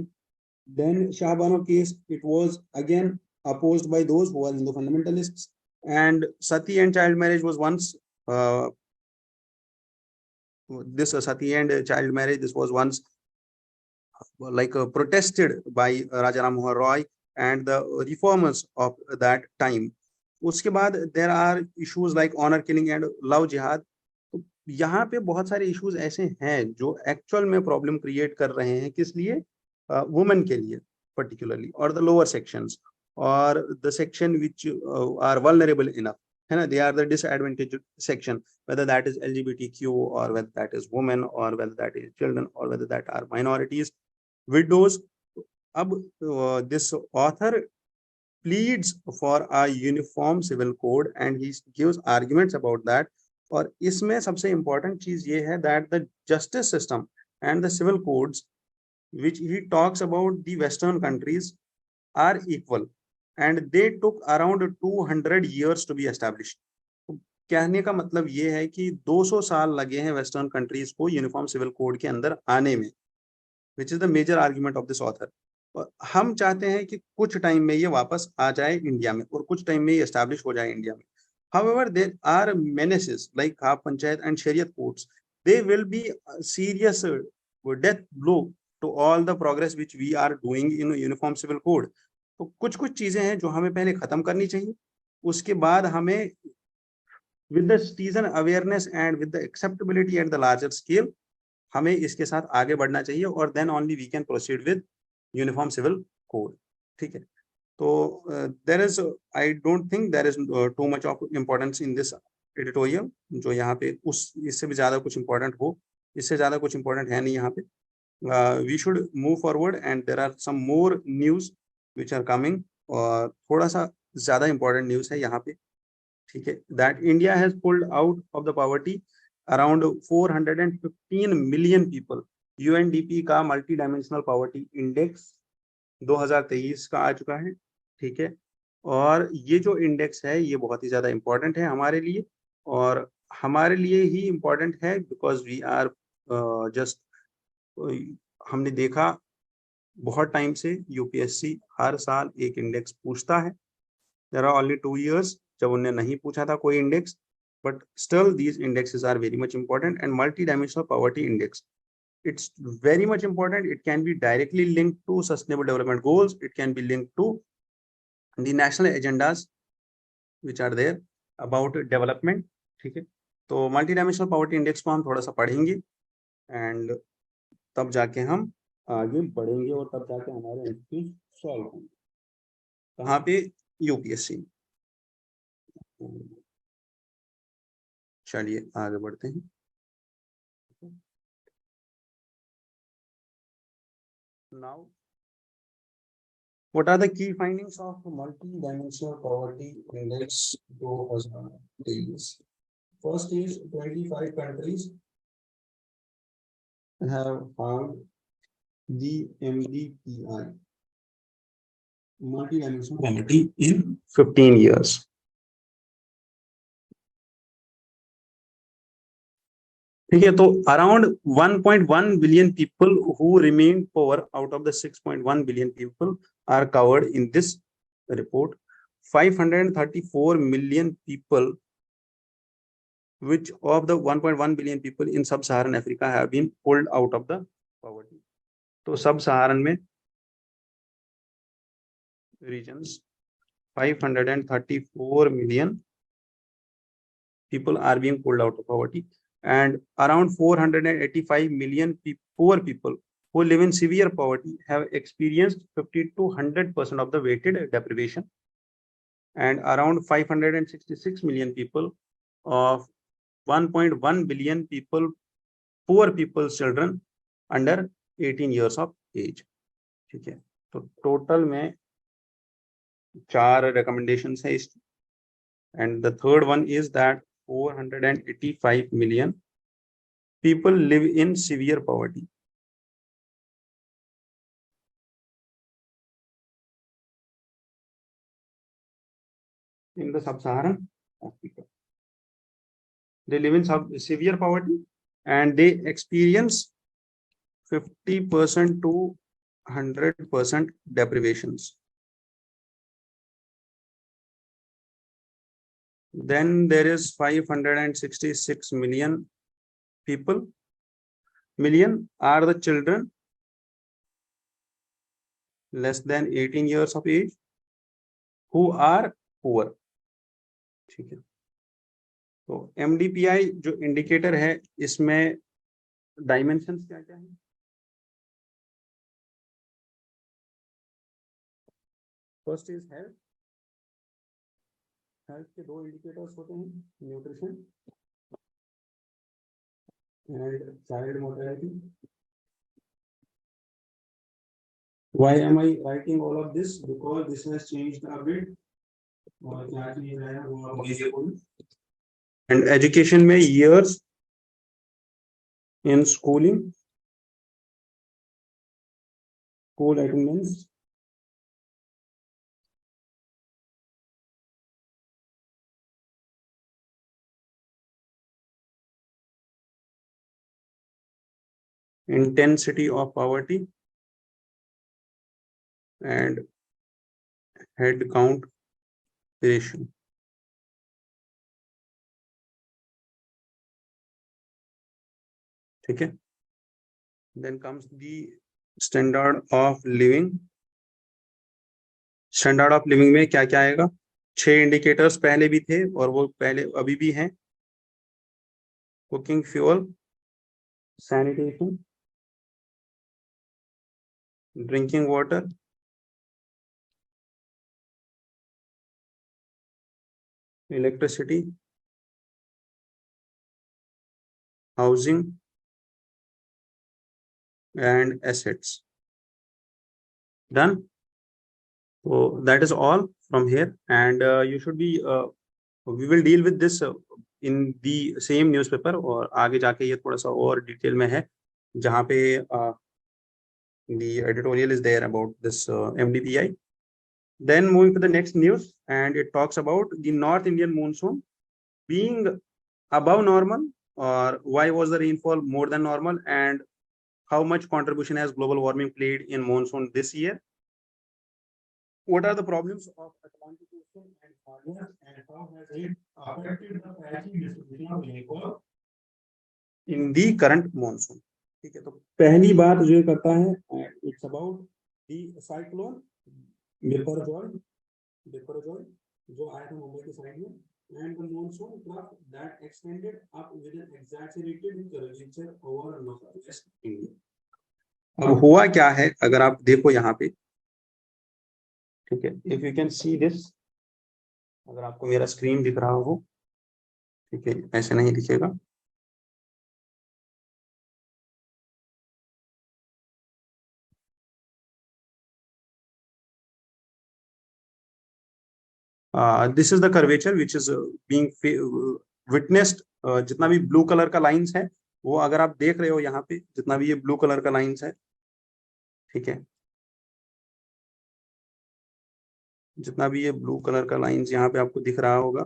Then Shah Bano case, it was again opposed by those who are Hindu fundamentalists. And sati and child marriage was once this sati and child marriage, this was once like protested by Raja Ram Mohan Roy and the reformers of that time. उसके बाद there are issues like honor killing and love jihad. यहाँ पे बहुत सारे issues ऐसे हैं जो actual में प्रॉब्लम क्रिएट कर रहे हैं, किस लिए, वुमेन के लिए पर्टिकुलरली, और द लोअर सेक्शंस, और the section which are vulnerable enough, है ना, they are the disadvantaged section, whether that is LGBTQ or whether that is women or whether that is children or whether that are minorities, widows. अब this author pleads for a uniform civil code and he gives arguments about that. और इसमें सबसे important चीज ये है that the justice system and the civil codes which he talks about the Western countries are equal and they took around 200 years to be established. कहने का मतलब ये है कि 200 साल लगे हैं वेस्टर्न कंट्रीज को यूनिफॉर्म सिविल कोड के अंदर आने में, which is the major argument of this author. और हम चाहते हैं कि कुछ टाइम में ये वापस आ जाए इंडिया में और कुछ टाइम में ये एस्टैब्लिश हो जाए इंडिया में। However, there are menaces like Khap Panchayat and Shariat courts. They will be a serious death blow to all the progress which we are doing in Uniform Civil Code. तो कुछ चीजें हैं जो हमें पहले खत्म करनी चाहिए, उसके बाद हमें with the citizen awareness and with the acceptability at the larger scale हमें इसके साथ आगे बढ़ना चाहिए, और then only we can proceed with Uniform Civil Code, ठीक है। तो there is I don't think there is too much of importance in this editorial, जो यहाँ पे उस इससे भी ज्यादा कुछ important हो, इससे ज्यादा कुछ important है नहीं यहाँ पे। We should move forward and there are some more news which are coming, और थोड़ा सा ज्यादा important news है यहाँ पे, ठीक है, that India has pulled out of the poverty around 415 million people. UNDP का मल्टी डायमेंशनल पॉवर्टी इंडेक्स 2023 का आ चुका है, ठीक है, और ये जो इंडेक्स है ये बहुत ही ज्यादा इंपॉर्टेंट है हमारे लिए, और हमारे लिए ही इंपॉर्टेंट है बिकॉज वी आर जस्ट, हमने देखा बहुत टाइम से यूपीएससी हर साल एक इंडेक्स पूछता है, देयर आर ओनली 2 years जब उन्होंने नहीं पूछा था कोई index, but still these indexes are very much important. And multi-dimensional poverty index, it's very much important. It can be directly linked to sustainable development goals, it can be linked to the national agendas which are there about development, ठीक है। तो multi-dimensional poverty index को हम थोड़ा सा पढ़ेंगे and तब जाके हम आगे बढ़ेंगे और तब जाके हमारे एमसीक्यू सॉल्व होंगे। कहाँ पे, यूपीएससी। चलिए आगे बढ़ते हैं। Now, what are the key findings of multi-dimensional poverty index 2023? First is 25 countries have found the MDPI multi-dimensional remedy in 15 years. ठीक है, तो around 1.1 billion people who remain poor out of the 6.1 billion people are covered in this report. 534 million people, which of the 1.1 billion people in sub-Saharan Africa have been pulled out of the poverty. तो sub-Saharan में regions 534 million people are being pulled out of poverty, and around 485 million poor people who live in severe poverty have experienced 50 to 100% of the weighted deprivation, and around 566 million people of 1.1 billion people, poor people's children under 18 years of age. ठीक है, तो total में 4 recommendations है इस, and the third one is that 485 million people live in severe poverty. In the sub-Saharan Africa, they live in severe poverty and they experience 50% to 100% deprivations. Then there is 566 million people. Million are the children less than 18 years of age who are poor. ठीक है, तो MDPI जो indicator है इसमें dimensions क्या क्या है? First is health. Health के 2 इंडिकेटर्स होते हैं, nutrition and child mortality. Why am I writing all of this? Because this has changed a bit. और क्या चीज है वो आप मुझे बोलो. And education में years in schooling, school attendance, intensity of poverty, and head count ratio. ठीक है, then comes the standard of living. Standard of living में क्या क्या आएगा? 6 इंडिकेटर्स पहले भी थे और वो पहले अभी भी हैं. Cooking fuel, sanitation, drinking water, electricity, housing and assets. Done. So that is all from here, and you should be we will deal with this in the same newspaper. और आगे जाके ये थोड़ा सा और डिटेल में है जहाँ पे the editorial is there about this MDPI. Then moving to the next news, and it talks about the North Indian monsoon being above normal, or why was the rainfall more than normal, and how much contribution has global warming played in monsoon this year? What are the problems of Atlantic Ocean and farmers, and how has it affected the patchy distribution of rainfall in the current monsoon? ठीक है, तो पहली बात जो करता है, it's about the cyclone Biparjoy जो आया था मुंबई के साइड में, and the monsoon trough that extended up with an exaggerated curvature over northwest India. अब हुआ क्या है, अगर आप देखो यहाँ पे, ठीक है, if you can see this, अगर आपको मेरा स्क्रीन दिख रहा हो, ठीक है, ऐसे नहीं दिखेगा. This is the curvature which is being witnessed. जितना भी ब्लू कलर का लाइंस है वो अगर आप देख रहे हो यहाँ पे जितना भी ये ब्लू कलर का लाइन्स है, ठीक है, जितना भी ये ब्लू कलर का लाइन्स यहाँ पे आपको दिख रहा होगा,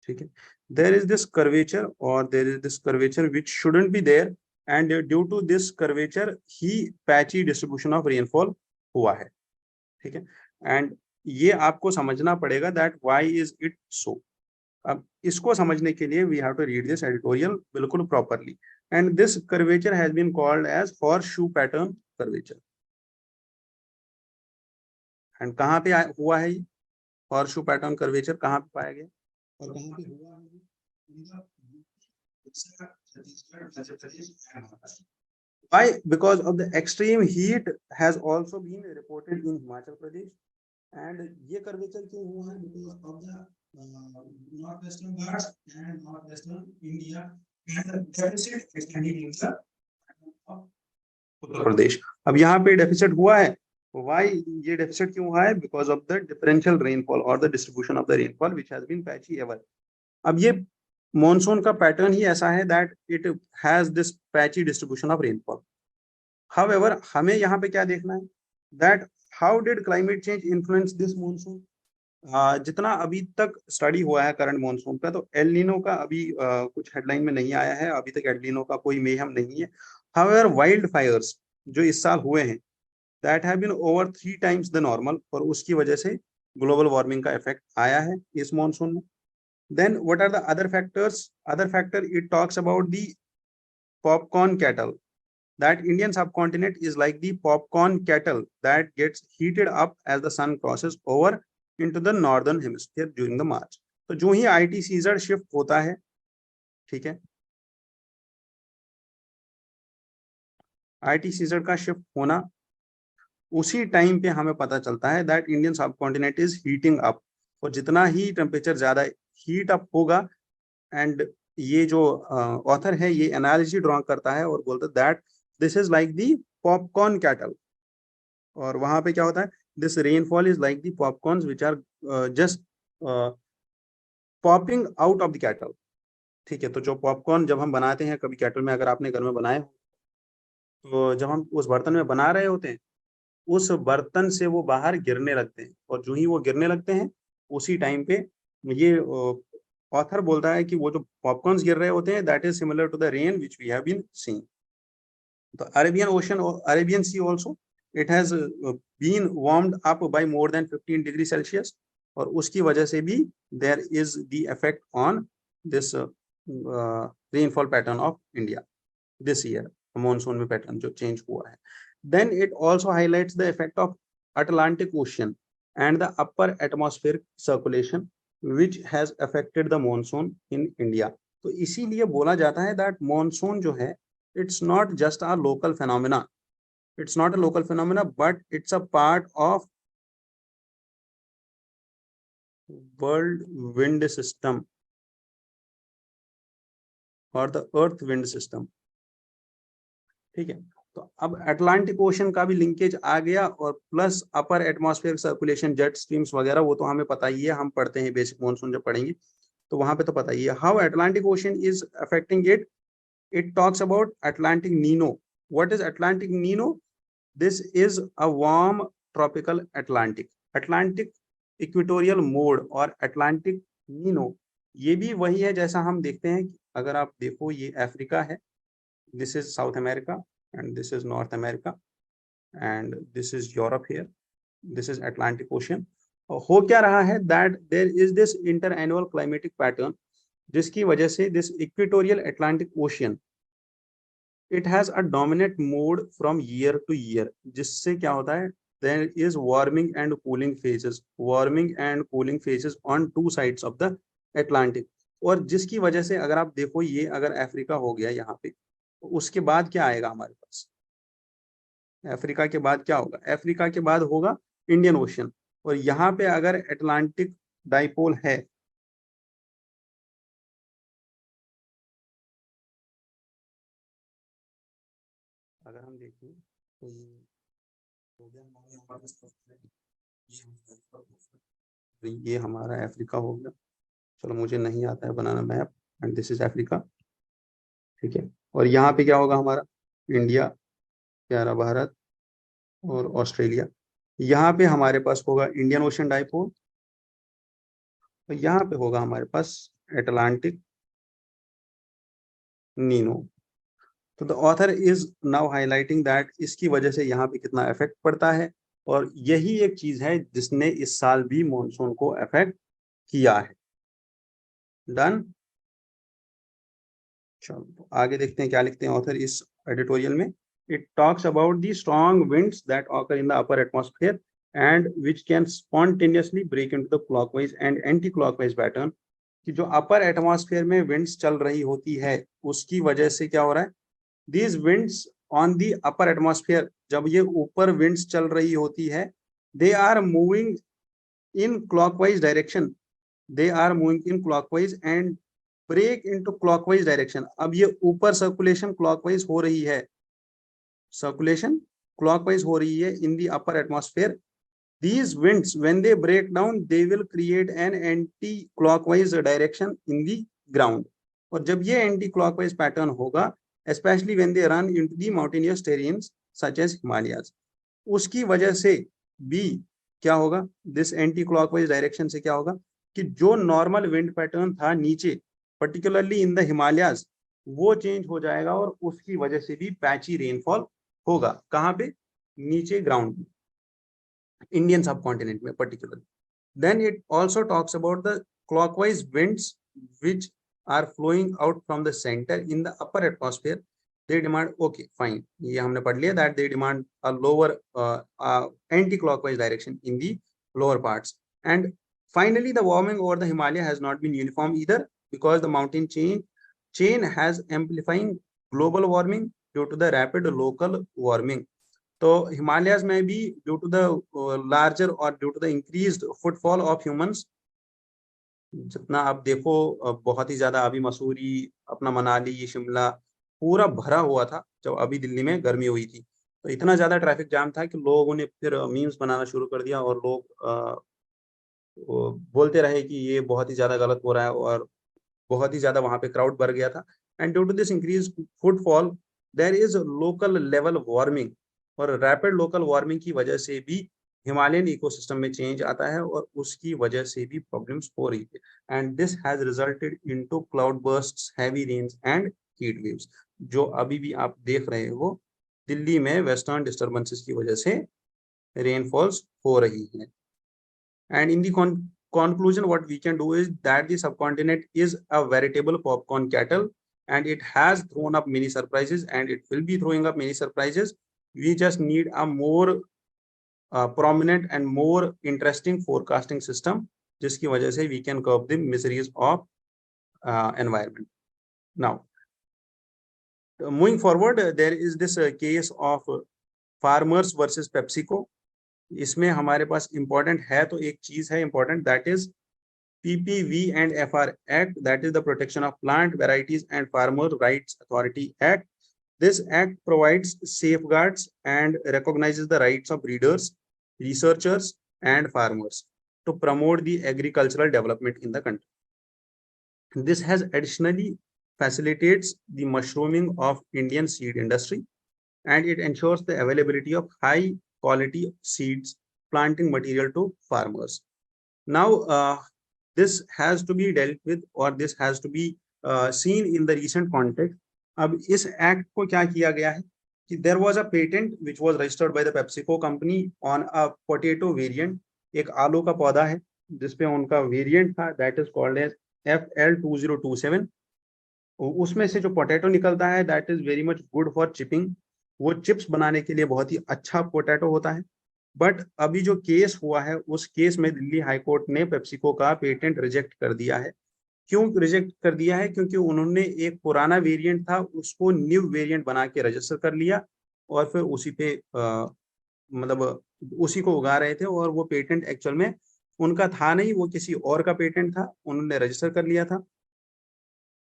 ठीक है, देयर इज दिस कर्वेचर और there is this curvature which shouldn't be there, and due to this curvature ही पैची डिस्ट्रीब्यूशन ऑफ रेनफॉल हुआ है, ठीक है। एंड ये आपको समझना पड़ेगा that why is it so. अब इसको समझने के लिए we have to read this editorial बिल्कुल properly. And this curvature has been called as horseshoe pattern curvature. And कहाँ पे हुआ है ये हॉर्स-शू पैटर्न कर्वेचर, कहाँ पे पाया गया और कहाँ पे हुआ है? Why? Because of the extreme heat has also been reported in Himachal Pradesh. And ये curvature क्यों हुआ है? Because of the northwestern Ghats and northwestern India and the deficit extending in the Uttar Pradesh. अब यहाँ पे डेफिसिट हुआ है। Why ये डेफिसिट क्यों हुआ है? Because of the differential rainfall or the distribution of the rainfall which has been patchy ever. अब ये मॉनसून का पैटर्न ही ऐसा है that it has this patchy distribution of rainfall. However हमें यहाँ पे क्या देखना है that how did climate change influence this monsoon. जितना अभी तक स्टडी हुआ है करंट मॉनसून पे, तो एल नीनो का अभी कुछ हेडलाइन में नहीं आया है, अभी तक एल नीनो का कोई मेहम नहीं है। हाउएवर वाइल्ड फायर्स जो इस साल हुए हैं that have been over 3 times the normal, और उसकी वजह से ग्लोबल वार्मिंग का इफेक्ट आया है इस मॉनसून में। Then what are the other factors? Other factor, it talks about the popcorn cattle. That Indian subcontinent is like the popcorn kettle that gets heated up as the sun crosses over into the northern hemisphere during the March. तो जो ही IT season shift होता है, ठीक है, IT season का shift होना उसी time पे हमें पता चलता है that Indian subcontinent is heating up, और जितना ही टेम्परेचर ज्यादा हीट अप होगा, एंड ये जो ऑथर है ये एनालिसिस ड्रॉ करता है और बोलता है that this is like the popcorn kettle. और वहां पे क्या होता है, this rainfall is like the popcorns which are just popping out of the kettle, ठीक है। तो जो पॉपकॉर्न जब हम बनाते हैं कभी कैटल में, अगर आपने घर में बनाए हो, तो जब हम उस बर्तन में बना रहे होते हैं उस बर्तन से वो बाहर गिरने लगते हैं, और जो ही वो गिरने लगते हैं उसी टाइम पे ये ऑथर बोलता है कि वो जो पॉपकॉर्न्स गिर रहे होते हैं that is similar to the rain which we have been seeing. तो अरेबियन ओशन और Arabian sea also it has been warmed up by more than 15 degree celsius, और उसकी वजह से भी there is the effect on this rainfall pattern of India this year, monsoon में pattern जो change हुआ है। Then it also highlights the effect of Atlantic Ocean and the upper atmospheric circulation which has affected the monsoon in India. तो इसीलिए बोला जाता है that monsoon जो है it's not just a local phenomena, it's not a local phenomena but it's a part of world wind system or the earth wind system, ठीक है। तो अब अटलांटिक ओशन का भी लिंकेज आ गया, और plus upper atmosphere circulation jet streams वगैरह वो तो हमें पता ही है, हम पढ़ते हैं बेसिक मॉनसून जब पढ़ेंगे तो वहां पे तो पता ही है। How Atlantic ocean is affecting it, it talks about Atlantic Nino. What is Atlantic Nino? This is a warm tropical Atlantic, Atlantic equatorial mode और अटलांटिक नीनो, ये भी वही है जैसा हम देखते हैं। अगर आप देखो ये अफ्रीका है, this is South America and this is North America and this is Europe here, this is Atlantic Ocean। हो क्या रहा है that there is this interannual climatic pattern जिसकी वजह से this equatorial Atlantic Ocean it has a dominant mode from year to year, जिससे क्या होता है there is warming and cooling phases, warming and cooling phases on two sides of the Atlantic। और जिसकी वजह से अगर आप देखो ये अगर अफ्रीका हो गया यहाँ पे, उसके बाद क्या आएगा हमारे पास, अफ्रीका के बाद क्या होगा, अफ्रीका के बाद होगा इंडियन ओशन, और यहाँ पे अगर अटलांटिक डाइपोल है, अगर हम देखें तो ये हमारा अफ्रीका हो गया। चलो मुझे नहीं आता है बनाना map, and this is Africa, ठीक है। और यहाँ पे क्या होगा हमारा, इंडिया, प्यारा भारत और ऑस्ट्रेलिया। यहाँ पे हमारे पास होगा इंडियन ओशन डाइपोल, और यहाँ पे होगा हमारे पास एटलांटिक नीनो। तो the author is now highlighting that इसकी वजह से यहाँ पे कितना इफेक्ट पड़ता है, और यही एक चीज है जिसने इस साल भी मॉनसून को इफेक्ट किया है। डन। चलो तो आगे देखते हैं क्या लिखते हैं ऑथर इस एडिटोरियल में। It talks about the strong winds that occur in the upper atmosphere and which can spontaneously break into the clockwise and anti clockwise pattern. कि जो अपर एटमॉस्फेयर में विंड्स चल रही होती है उसकी वजह से क्या हो रहा है, these winds on the upper atmosphere, जब ये ऊपर winds चल रही होती है, they are moving in clockwise direction, they are moving in clockwise and break into clockwise direction। अब ये ऊपर सर्कुलेशन क्लॉकवाइज हो रही है, सर्कुलेशन क्लॉकवाइज हो रही है in the upper atmosphere। These winds when they break down they will create an anti clockwise direction in the ground। और जब ये एंटी क्लॉकवाइज पैटर्न होगा, especially when they run into the mountainous terrains such as Himalayas, उसकी वजह से भी क्या होगा, दिस एंटी क्लॉकवाइज डायरेक्शन से क्या होगा कि जो नॉर्मल विंड पैटर्न था नीचे पर्टिकुलरली इन द हिमालयाज, वो चेंज हो जाएगा और उसकी वजह से भी पैची रेनफॉल होगा। कहाँ पे, नीचे ग्राउंड में, इंडियन सब कॉन्टिनेंट में particularly. Then it also talks about the clockwise winds which are flowing out from the center in the upper atmosphere, they demand, okay fine, ये हमने पढ़ लिया that they demand a lower anti-clockwise direction in the lower parts। And finally the warming over the Himalaya has not been uniform either, because the mountain chain has amplifying global warming due to the rapid local warming। तो हिमालयाज में भी due to the larger or due to the increased footfall of humans, जितना आप देखो बहुत ही ज्यादा अभी मसूरी, अपना मनाली, शिमला पूरा भरा हुआ था जब अभी दिल्ली में गर्मी हुई थी। तो इतना ज्यादा ट्रैफिक जाम था कि लोगों ने फिर मीम्स बनाना शुरू कर दिया और लोग बोलते रहे कि ये बहुत ही ज्यादा गलत हो रहा है, और बहुत ही ज्यादा वहां पे क्राउड बढ़ गया था। And due to this increase footfall there is local level warming, और रैपिड लोकल वार्मिंग की वजह से भी हिमालयन इकोसिस्टम में चेंज आता है और उसकी वजह से भी प्रॉब्लम्स हो रही है। And this has resulted into cloud bursts, heavy rains and heat waves, जो अभी भी आप देख रहे हो दिल्ली में वेस्टर्न डिस्टर्बेंसेस की वजह से रेनफॉल्स हो रही है। And in the conclusion, what we can do is that the subcontinent is a veritable popcorn kettle, and it has thrown up many surprises and it will be throwing up many surprises। We just need a more prominent and more interesting forecasting system, जिसकी वजह से we can curb the miseries of environment। Now moving forward, there is this case of farmers versus PepsiCo। इसमें हमारे पास important है तो एक चीज है important, that is PPV and FR Act, that is the Protection of Plant Varieties and Farmer Rights Authority Act। This act provides safeguards and recognizes the rights of breeders, researchers and farmers to promote the agricultural development in the country। This has additionally facilitates the mushrooming of Indian seed industry, and it ensures the availability of high quality seeds, planting material to farmers। Now this has to be dealt with, or this has to be seen in the recent context। अब इस act को क्या किया गया है कि there was a patent which was registered by the PepsiCo company on a potato variant। एक आलू का पौधा है जिसपे उनका वेरिएंट था, that is called as FL2027। उसमें से जो पोटैटो निकलता है that is very much good for chipping, वो चिप्स बनाने के लिए बहुत ही अच्छा पोटैटो होता है। बट अभी जो केस हुआ है उस केस में दिल्ली हाई कोर्ट ने पेप्सिको का पेटेंट रिजेक्ट कर दिया है। क्यों रिजेक्ट कर दिया है, क्योंकि उन्होंने एक पुराना वेरिएंट था उसको न्यू वेरिएंट बना के रजिस्टर कर लिया और फिर उसी पे मतलब उसी को उगा रहे थे, और वो पेटेंट एक्चुअल में उनका था नहीं, वो किसी और का पेटेंट था, उन्होंने रजिस्टर कर लिया था।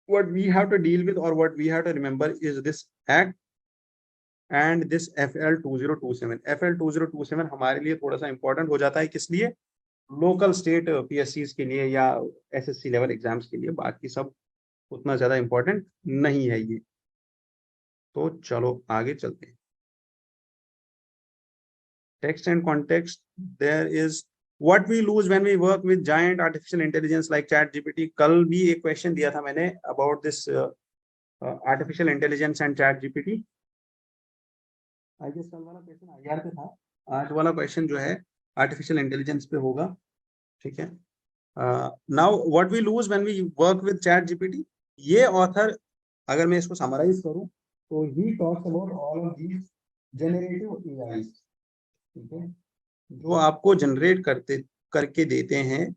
What we have to deal with or what we have to remember is this act and this FL2027। FL2027 हमारे लिए थोड़ा सा इंपॉर्टेंट हो जाता है, किस लिए, लोकल स्टेट PSCs के लिए या SSC लेवल एग्जाम्स के लिए, बाकी सब उतना ज्यादा इंपॉर्टेंट नहीं है ये। तो चलो आगे चलते हैं। Text and context, there is what we lose when we work with giant artificial intelligence like ChatGPT. कल भी एक क्वेश्चन दिया था मैंने about this artificial intelligence and ChatGPT. I guess कल वाला क्वेश्चन आईआर पे था, आज वाला क्वेश्चन जो है आर्टिफिशियल इंटेलिजेंस पे होगा। ठीक है, now what we lose when we work with ChatGPT. ये ऑथर, अगर मैं इसको समराइज करूं तो he talks about all of these generative AIs. ठीक है, जो आपको जनरेट करके देते हैं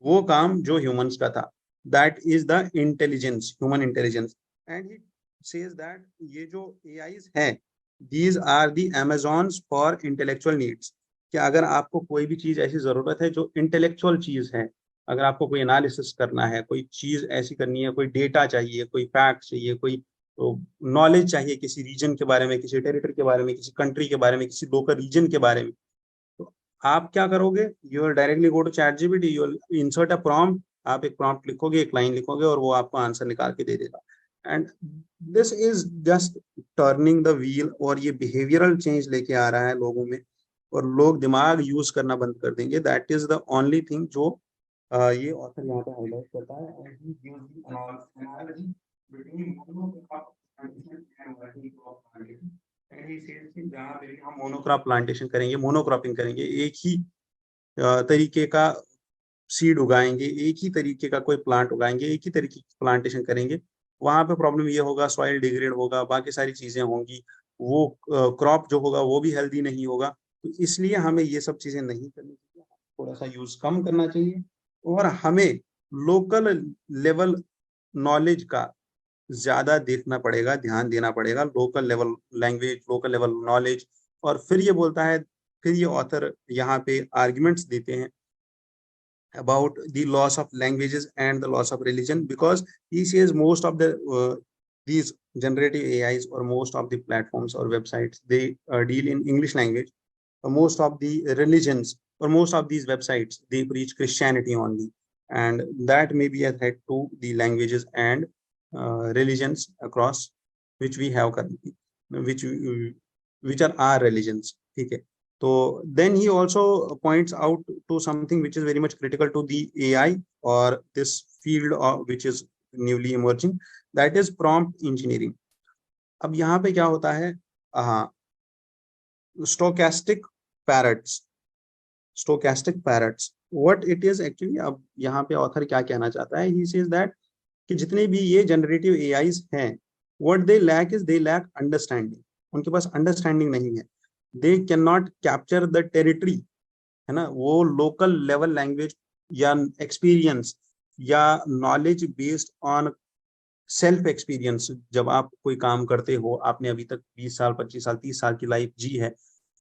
वो काम जो ह्यूमंस का था, that is the intelligence, human intelligence. And he says that ये जो एआईज हैं, these are the Amazons for intellectual needs. कि अगर आपको कोई भी चीज ऐसी जरूरत है जो इंटेलेक्चुअल चीज है, अगर आपको कोई एनालिसिस करना है, कोई चीज ऐसी करनी है, कोई डेटा चाहिए, कोई फैक्ट चाहिए, कोई नॉलेज चाहिए किसी रीजन के बारे में, किसी टेरिटरी के बारे में, किसी कंट्री के बारे में, किसी लोकल रीजन के बारे में, तो आप क्या करोगे? You will directly go to ChatGPT, you will insert a prompt, आप एक प्रॉम्प्ट लिखोगे, एक लाइन लिखोगे और वो आपको आंसर निकाल के दे देगा। And this is just turning the wheel, और ये बिहेवियरल चेंज लेके आ रहा है लोगों में, और लोग दिमाग यूज करना बंद कर देंगे। That is the only thing जो ये ऑथर यहाँ पे हाईलाइट करता है। And he gives the analogy between monocrop plantation and multi-crop plantation. And he says कि जहाँ पे भी हम मोनोक्रॉप प्लांटेशन करेंगे, मोनोक्रॉपिंग करेंगे, एक ही तरीके का सीड उगाएंगे, एक ही तरीके का कोई प्लांट उगाएंगे, एक ही तरीके की प्लांटेशन करेंगे, वहां पे प्रॉब्लम ये होगा, सॉइल डिग्रेड होगा, बाकी सारी चीजें होंगी, वो क्रॉप जो होगा वो भी हेल्दी नहीं होगा। तो इसलिए हमें ये सब चीजें नहीं करनी चाहिए, थोड़ा सा यूज कम करना चाहिए, और हमें लोकल लेवल नॉलेज का ज्यादा देखना पड़ेगा, ध्यान देना पड़ेगा, local level language, local level knowledge. और फिर ये बोलता है, फिर ये ऑथर यहाँ पे आर्ग्यूमेंट्स देते हैं about the loss of languages and the loss of religion, because he says most of the these generative AIs or most of the platforms or websites, they deal in English language. Most of the religions or most of these websites, they preach Christianity only, and that may be a threat to the languages and religions across which we have currently, which are our religions. Okay. So then he also points out to something which is very much critical to the AI or this field of which is newly emerging, that is prompt engineering. अब यहाँ पे क्या होता है? Stochastic parrots. Stochastic parrots. What it is actually? अब यहाँ पे author क्या कहना चाहता है? He says that कि जितने भी ये generative AIs हैं, what they lack is they lack understanding. उनके पास understanding नहीं है. They cannot capture the territory, है ना, वो लोकल लेवल लैंग्वेज या एक्सपीरियंस या knowledge based on self experience. जब आप कोई काम करते हो, आपने अभी तक 20 साल 25 साल 30 साल की लाइफ जी है,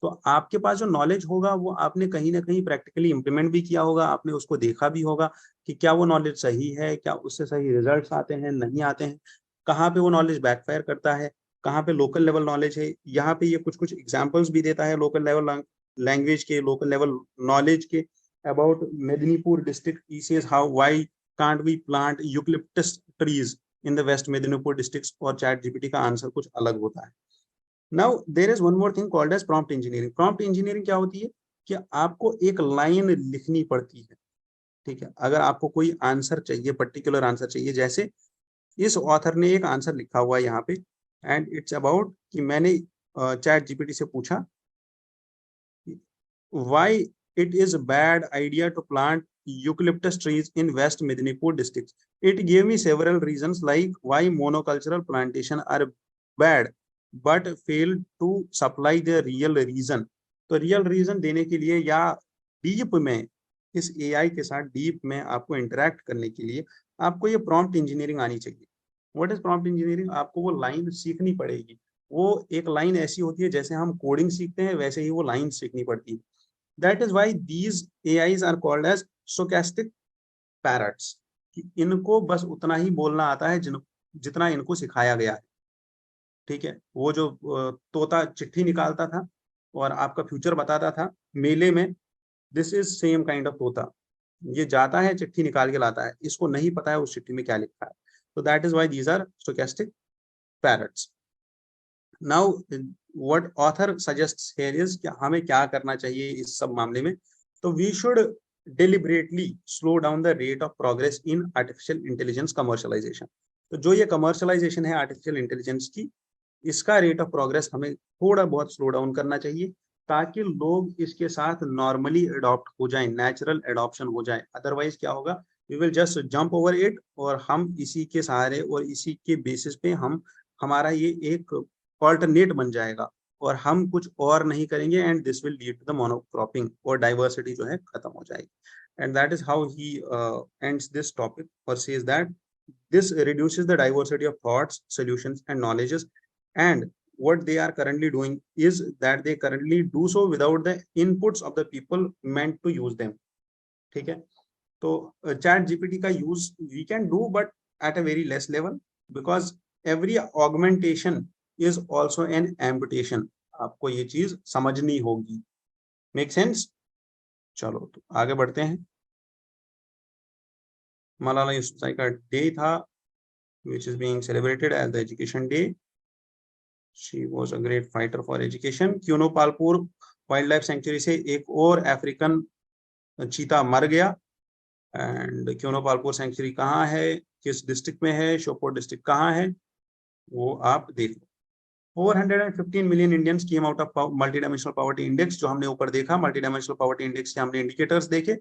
तो आपके पास जो नॉलेज होगा वो आपने कहीं ना कहीं प्रैक्टिकली इंप्लीमेंट भी किया होगा, आपने उसको देखा भी होगा कि क्या वो नॉलेज सही है, क्या उससे सही रिजल्ट्स आते हैं, नहीं आते हैं, कहाँ पे वो नॉलेज बैकफायर करता है, कहाँ पे लोकल लेवल नॉलेज है। यहाँ पे ये कुछ कुछ एग्जांपल्स भी देता है लोकल लेवल लैंग्वेज के, लोकल लेवल नॉलेज के। About Medinipur district, he says how why can't we plant eucalyptus trees in the west Medinipur district, और चैट जीपीटी का आंसर कुछ अलग होता है। Now there is one more thing called as prompt engineering. Prompt engineering क्या होती है? कि आपको एक लाइन लिखनी पड़ती है। ठीक है, अगर आपको कोई आंसर चाहिए, पर्टिकुलर आंसर चाहिए, जैसे इस ऑथर ने एक आंसर लिखा हुआ है यहाँ पे, एंड इट्स अबाउट कि मैंने चैट जीपीटी से पूछा why it is a bad idea to plant eucalyptus trees in West Medinipur district. It gave me several reasons like why monocultural plantation are bad, but failed to supply the real reason. तो real reason देने के लिए या deep में इस AI के साथ deep में आपको इंटरेक्ट करने के लिए आपको ये प्रॉम्प्ट इंजीनियरिंग आनी चाहिए। What is prompt engineering? आपको वो लाइन सीखनी पड़ेगी। वो एक लाइन ऐसी होती है जैसे हम कोडिंग सीखते हैं, वैसे ही वो लाइन सीखनी पड़ती है। That is why these AIs are called as stochastic parrots, कि इनको बस उतना ही बोलना आता है जितना इनको सिखाया गया है। ठीक है, वो जो तोता चिट्ठी निकालता था और आपका फ्यूचर बताता था मेले में, this is same kind of तोता। ये जाता है, चिट्ठी निकाल के लाता है, इसको नहीं पता है उस चिट्ठी में क्या लिखा है। तो that is why these are stochastic parrots. Now what author suggests here is कि हमें क्या करना चाहिए इस सब मामले में. तो we should deliberately slow down the rate of progress in artificial intelligence commercialization. तो जो ये commercialization है artificial intelligence की, इसका रेट ऑफ प्रोग्रेस हमें थोड़ा बहुत स्लो डाउन करना चाहिए ताकि लोग इसके साथ नॉर्मली अडॉप्ट हो जाएं, नेचुरल एडॉप्शन हो जाए. अदरवाइज क्या होगा, we will just jump over it और हम इसी के सहारे और इसी के बेसिस पे हम हमारा ये एक ऑल्टरनेट बन जाएगा और हम कुछ और नहीं करेंगे and this will lead to the monocropping और डाइवर्सिटी जो है खत्म हो जाएगी. And that is how he ends this topic और says that this reduces the diversity of thoughts, solutions and knowledges, and what they are currently doing is that they currently do so without the inputs of the people meant to use them. ठीक है, तो chat gpt का use we can do but at a very less level because every augmentation is also an amputation. आपको ये चीज समझनी होगी. Make sense? चलो तो आगे बढ़ते हैं. मलाला यूसुफजई का डे था which is being celebrated as the education day. She was a great fighter for education. Quinoa Palpur wild life sanctuary से एक और अफ्रीकन चीता मर गया. एंड क्यूनो पालपुर सेंचुरी कहाँ है, किस डिस्ट्रिक्ट में है, शोपोर डिस्ट्रिक्ट कहाँ है, वो आप देख लो. 415 million Indians came out of multi dimensional poverty index. जो हमने ऊपर देखा मल्टी डायमेंशनल पॉवर्टी इंडेक्स के हमने इंडिकेटर्स देखे,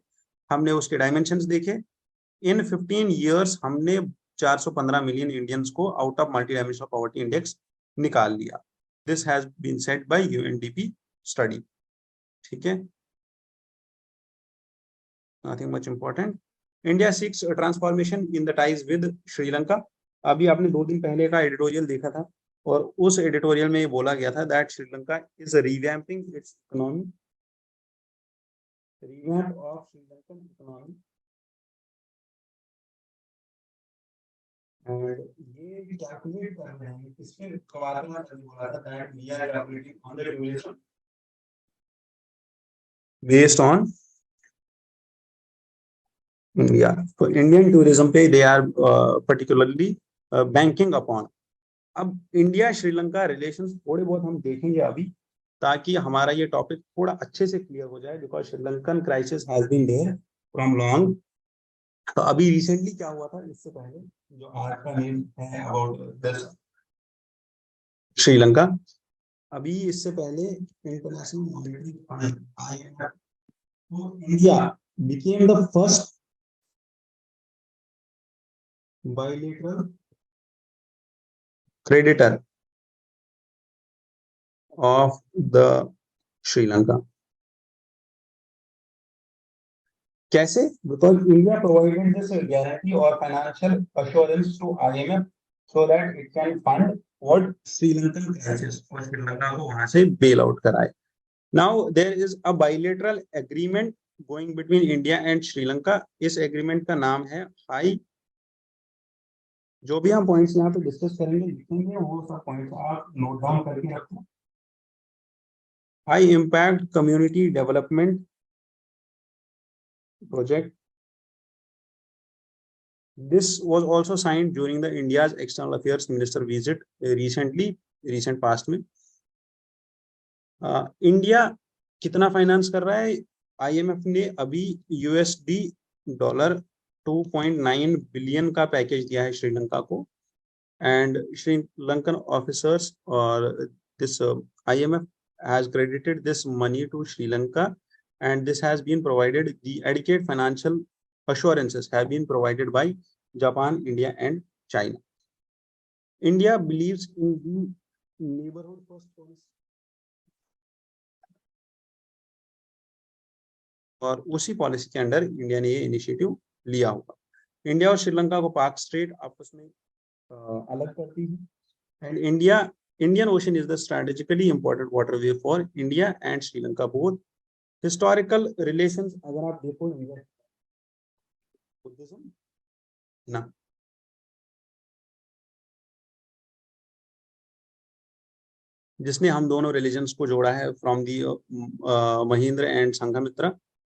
हमने उसके डायमेंशंस देखे. इन 15 years हमने 415 मिलियन इंडियंस को out of multi dimensional poverty index निकाल लिया. This has been set by UNDP study. ठीक है, nothing much important. India seeks transformation in the ties with Sri Lanka. अभी आपने 2 दिन पहले का एडिटोरियल देखा था और उस एडिटोरियल में ये बोला गया था that Sri Lanka is revamping it's economy. Revamp of Sri Lankan economy. और ये कैलकुलेट कर रहे हैं इसमें कवारमा बोला था that we are calculating on the duration based on India. तो इंडियन टूरिज्म पे they are particularly banking upon. अब इंडिया श्रीलंका रिलेशंस थोड़े बहुत हम देखेंगे अभी ताकि हमारा ये टॉपिक थोड़ा अच्छे से क्लियर हो जाए because Sri Lankan crisis has been there from long. तो अभी रिसेंटली क्या हुआ था, इससे पहले जो आज का नेम है अबाउट दिस श्रीलंका, अभी इससे पहले इंटरनेशनल मॉनेटरी फंड आईएमएफ तो India became the first bilateral creditor of the Sri Lanka. कैसे? Because India provided this guarantee और financial assurance to IMF so that it can fund what Sri Lankan crisis और श्रीलंका को वहां से बेल आउट कराए. Now there is a bilateral agreement going between India and Sri Lanka. इस agreement का नाम है हाई. जो भी हम पॉइंट्स यहाँ पे डिस्कस करेंगे लिखेंगे वो सब पॉइंट्स आप नोट डाउन करके रखो. High impact community development project. This was also signed during the India's external affairs minister visit recent past में. इंडिया कितना फाइनेंस कर रहा है? आईएमएफ ने अभी USD $2.9 बिलियन का पैकेज दिया है श्रीलंका को. एंड श्रीलंकन ऑफिसर्स और this IMF has credited this money to Sri-Lanka. And this has been provided, the adequate financial assurances have been provided by Japan, India and China. India believes in the neighborhood first policy. और उसी policy के under India ने ये initiative लिया होगा. India और श्रीलंका को पाक स्ट्रेट आपस में अलग करती है. And Indian ocean is the strategically important waterway for India and Sri Lanka both. Historical relations अगर आप देखो ना, जिसने हम दोनों रिलीजन्स को जोड़ा है from the Mahendra and Sanghamitra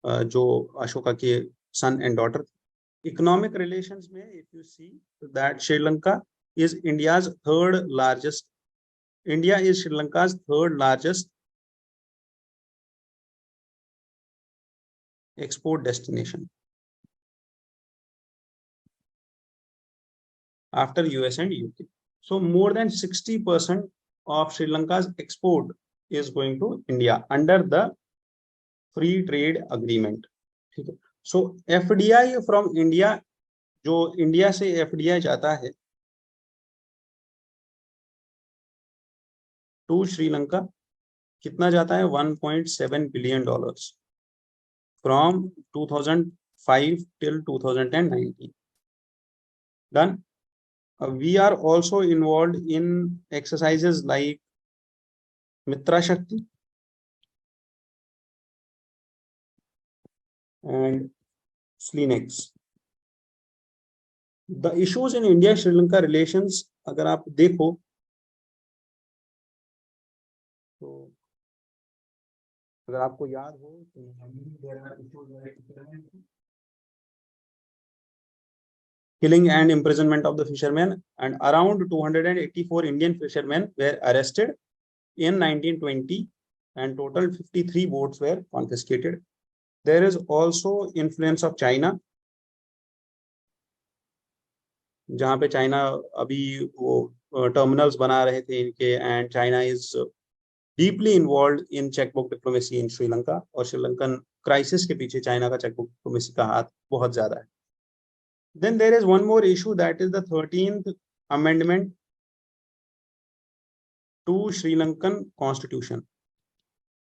जो अशोका के सन एंड डॉटर. इकोनॉमिक रिलेशंस में if you see that Sri Lanka is India's third largest. India is Sri Lanka's third largest export destination after US and UK. So more than 60% of Sri Lanka's export is going to India under the free trade agreement. ठीक है. So FDI from India, जो India से FDI जाता है to Sri Lanka, कितना जाता है? $1.7 billion from 2005 till 2019. Done. We are also involved in exercises like Mitra Shakti and Slinex. The issues in India Sri Lanka relations, अगर आप देखो तो अगर आपको याद हो तो killing and imprisonment of the fishermen, and around 284 Indian fishermen were arrested in 1920 and total 53 boats were confiscated. There is also influence of China, जहाँ पे चाइना अभी वो टर्मिनल्स बना रहे थे इनके, and China is deeply involved in checkbook diplomacy in Sri Lanka, और Sri Lankan crisis के पीछे चाइना का checkbook diplomacy का हाथ बहुत ज्यादा है. Then there is one more issue, that is the 13th amendment to Sri Lankan Constitution.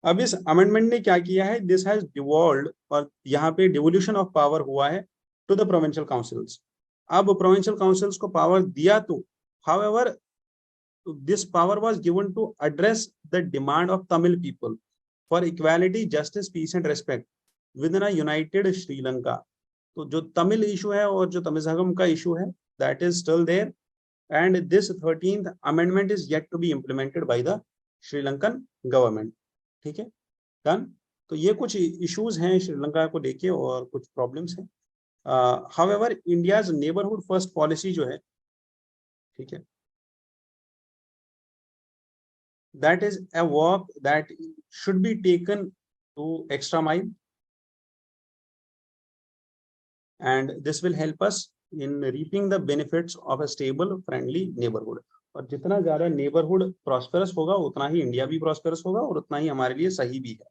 अब इस amendment ने क्या किया है? This has devolved, और यहाँ पे devolution of power हुआ है to the provincial councils. अब provincial councils को power दिया तो, however, this power was given to address the demand of Tamil people for equality, justice, peace and respect within a united Sri Lanka. तो जो Tamil issue है और जो तमिज़हम का इशू है, that is still there, and this 13th amendment is yet to be implemented by the Sri Lankan government. ठीक है, done. तो ये कुछ इश्यूज हैं श्रीलंका को लेके और कुछ प्रॉब्लम्स हैं. However, India's neighborhood first policy जो है, ठीक है, that is a work that should be taken to extra mile, and this will help us in reaping the benefits of a stable, friendly neighborhood. और जितना ज्यादा neighborhood prosperous होगा उतना ही India भी prosperous होगा और उतना ही हमारे लिए सही भी है.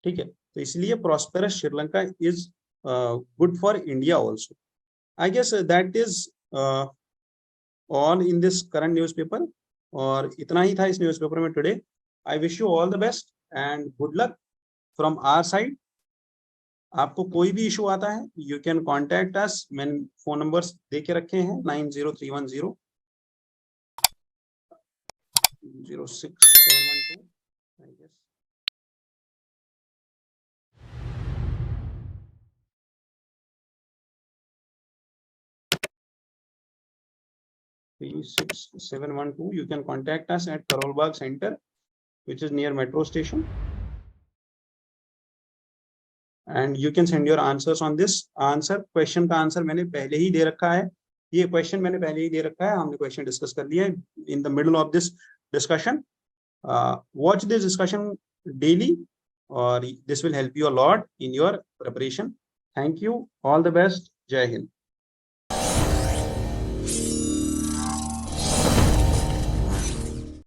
ठीक है, तो इसलिए prosperous Sri Lanka is good for India also. I guess that is all in this current newspaper. और इतना ही था इस न्यूज़पेपर में today. I wish you all the best and good luck from our side. आपको कोई भी इशू आता है, you can contact us. मैंने फोन नंबर्स दे के रखे हैं 90310 06712. I guess. (36712). You can contact us at Karol Bagh Center, which is near metro station. And you can send your answers on this answer. Question का answer मैंने पहले ही दे रखा है. ये क्वेश्चन मैंने पहले ही दे रखा है, हमने क्वेश्चन डिस्कस कर लिया है. In the middle of this discussion, watch this discussion daily, or this will help you a lot in your preparation. Thank you. All the best. Jai Hind.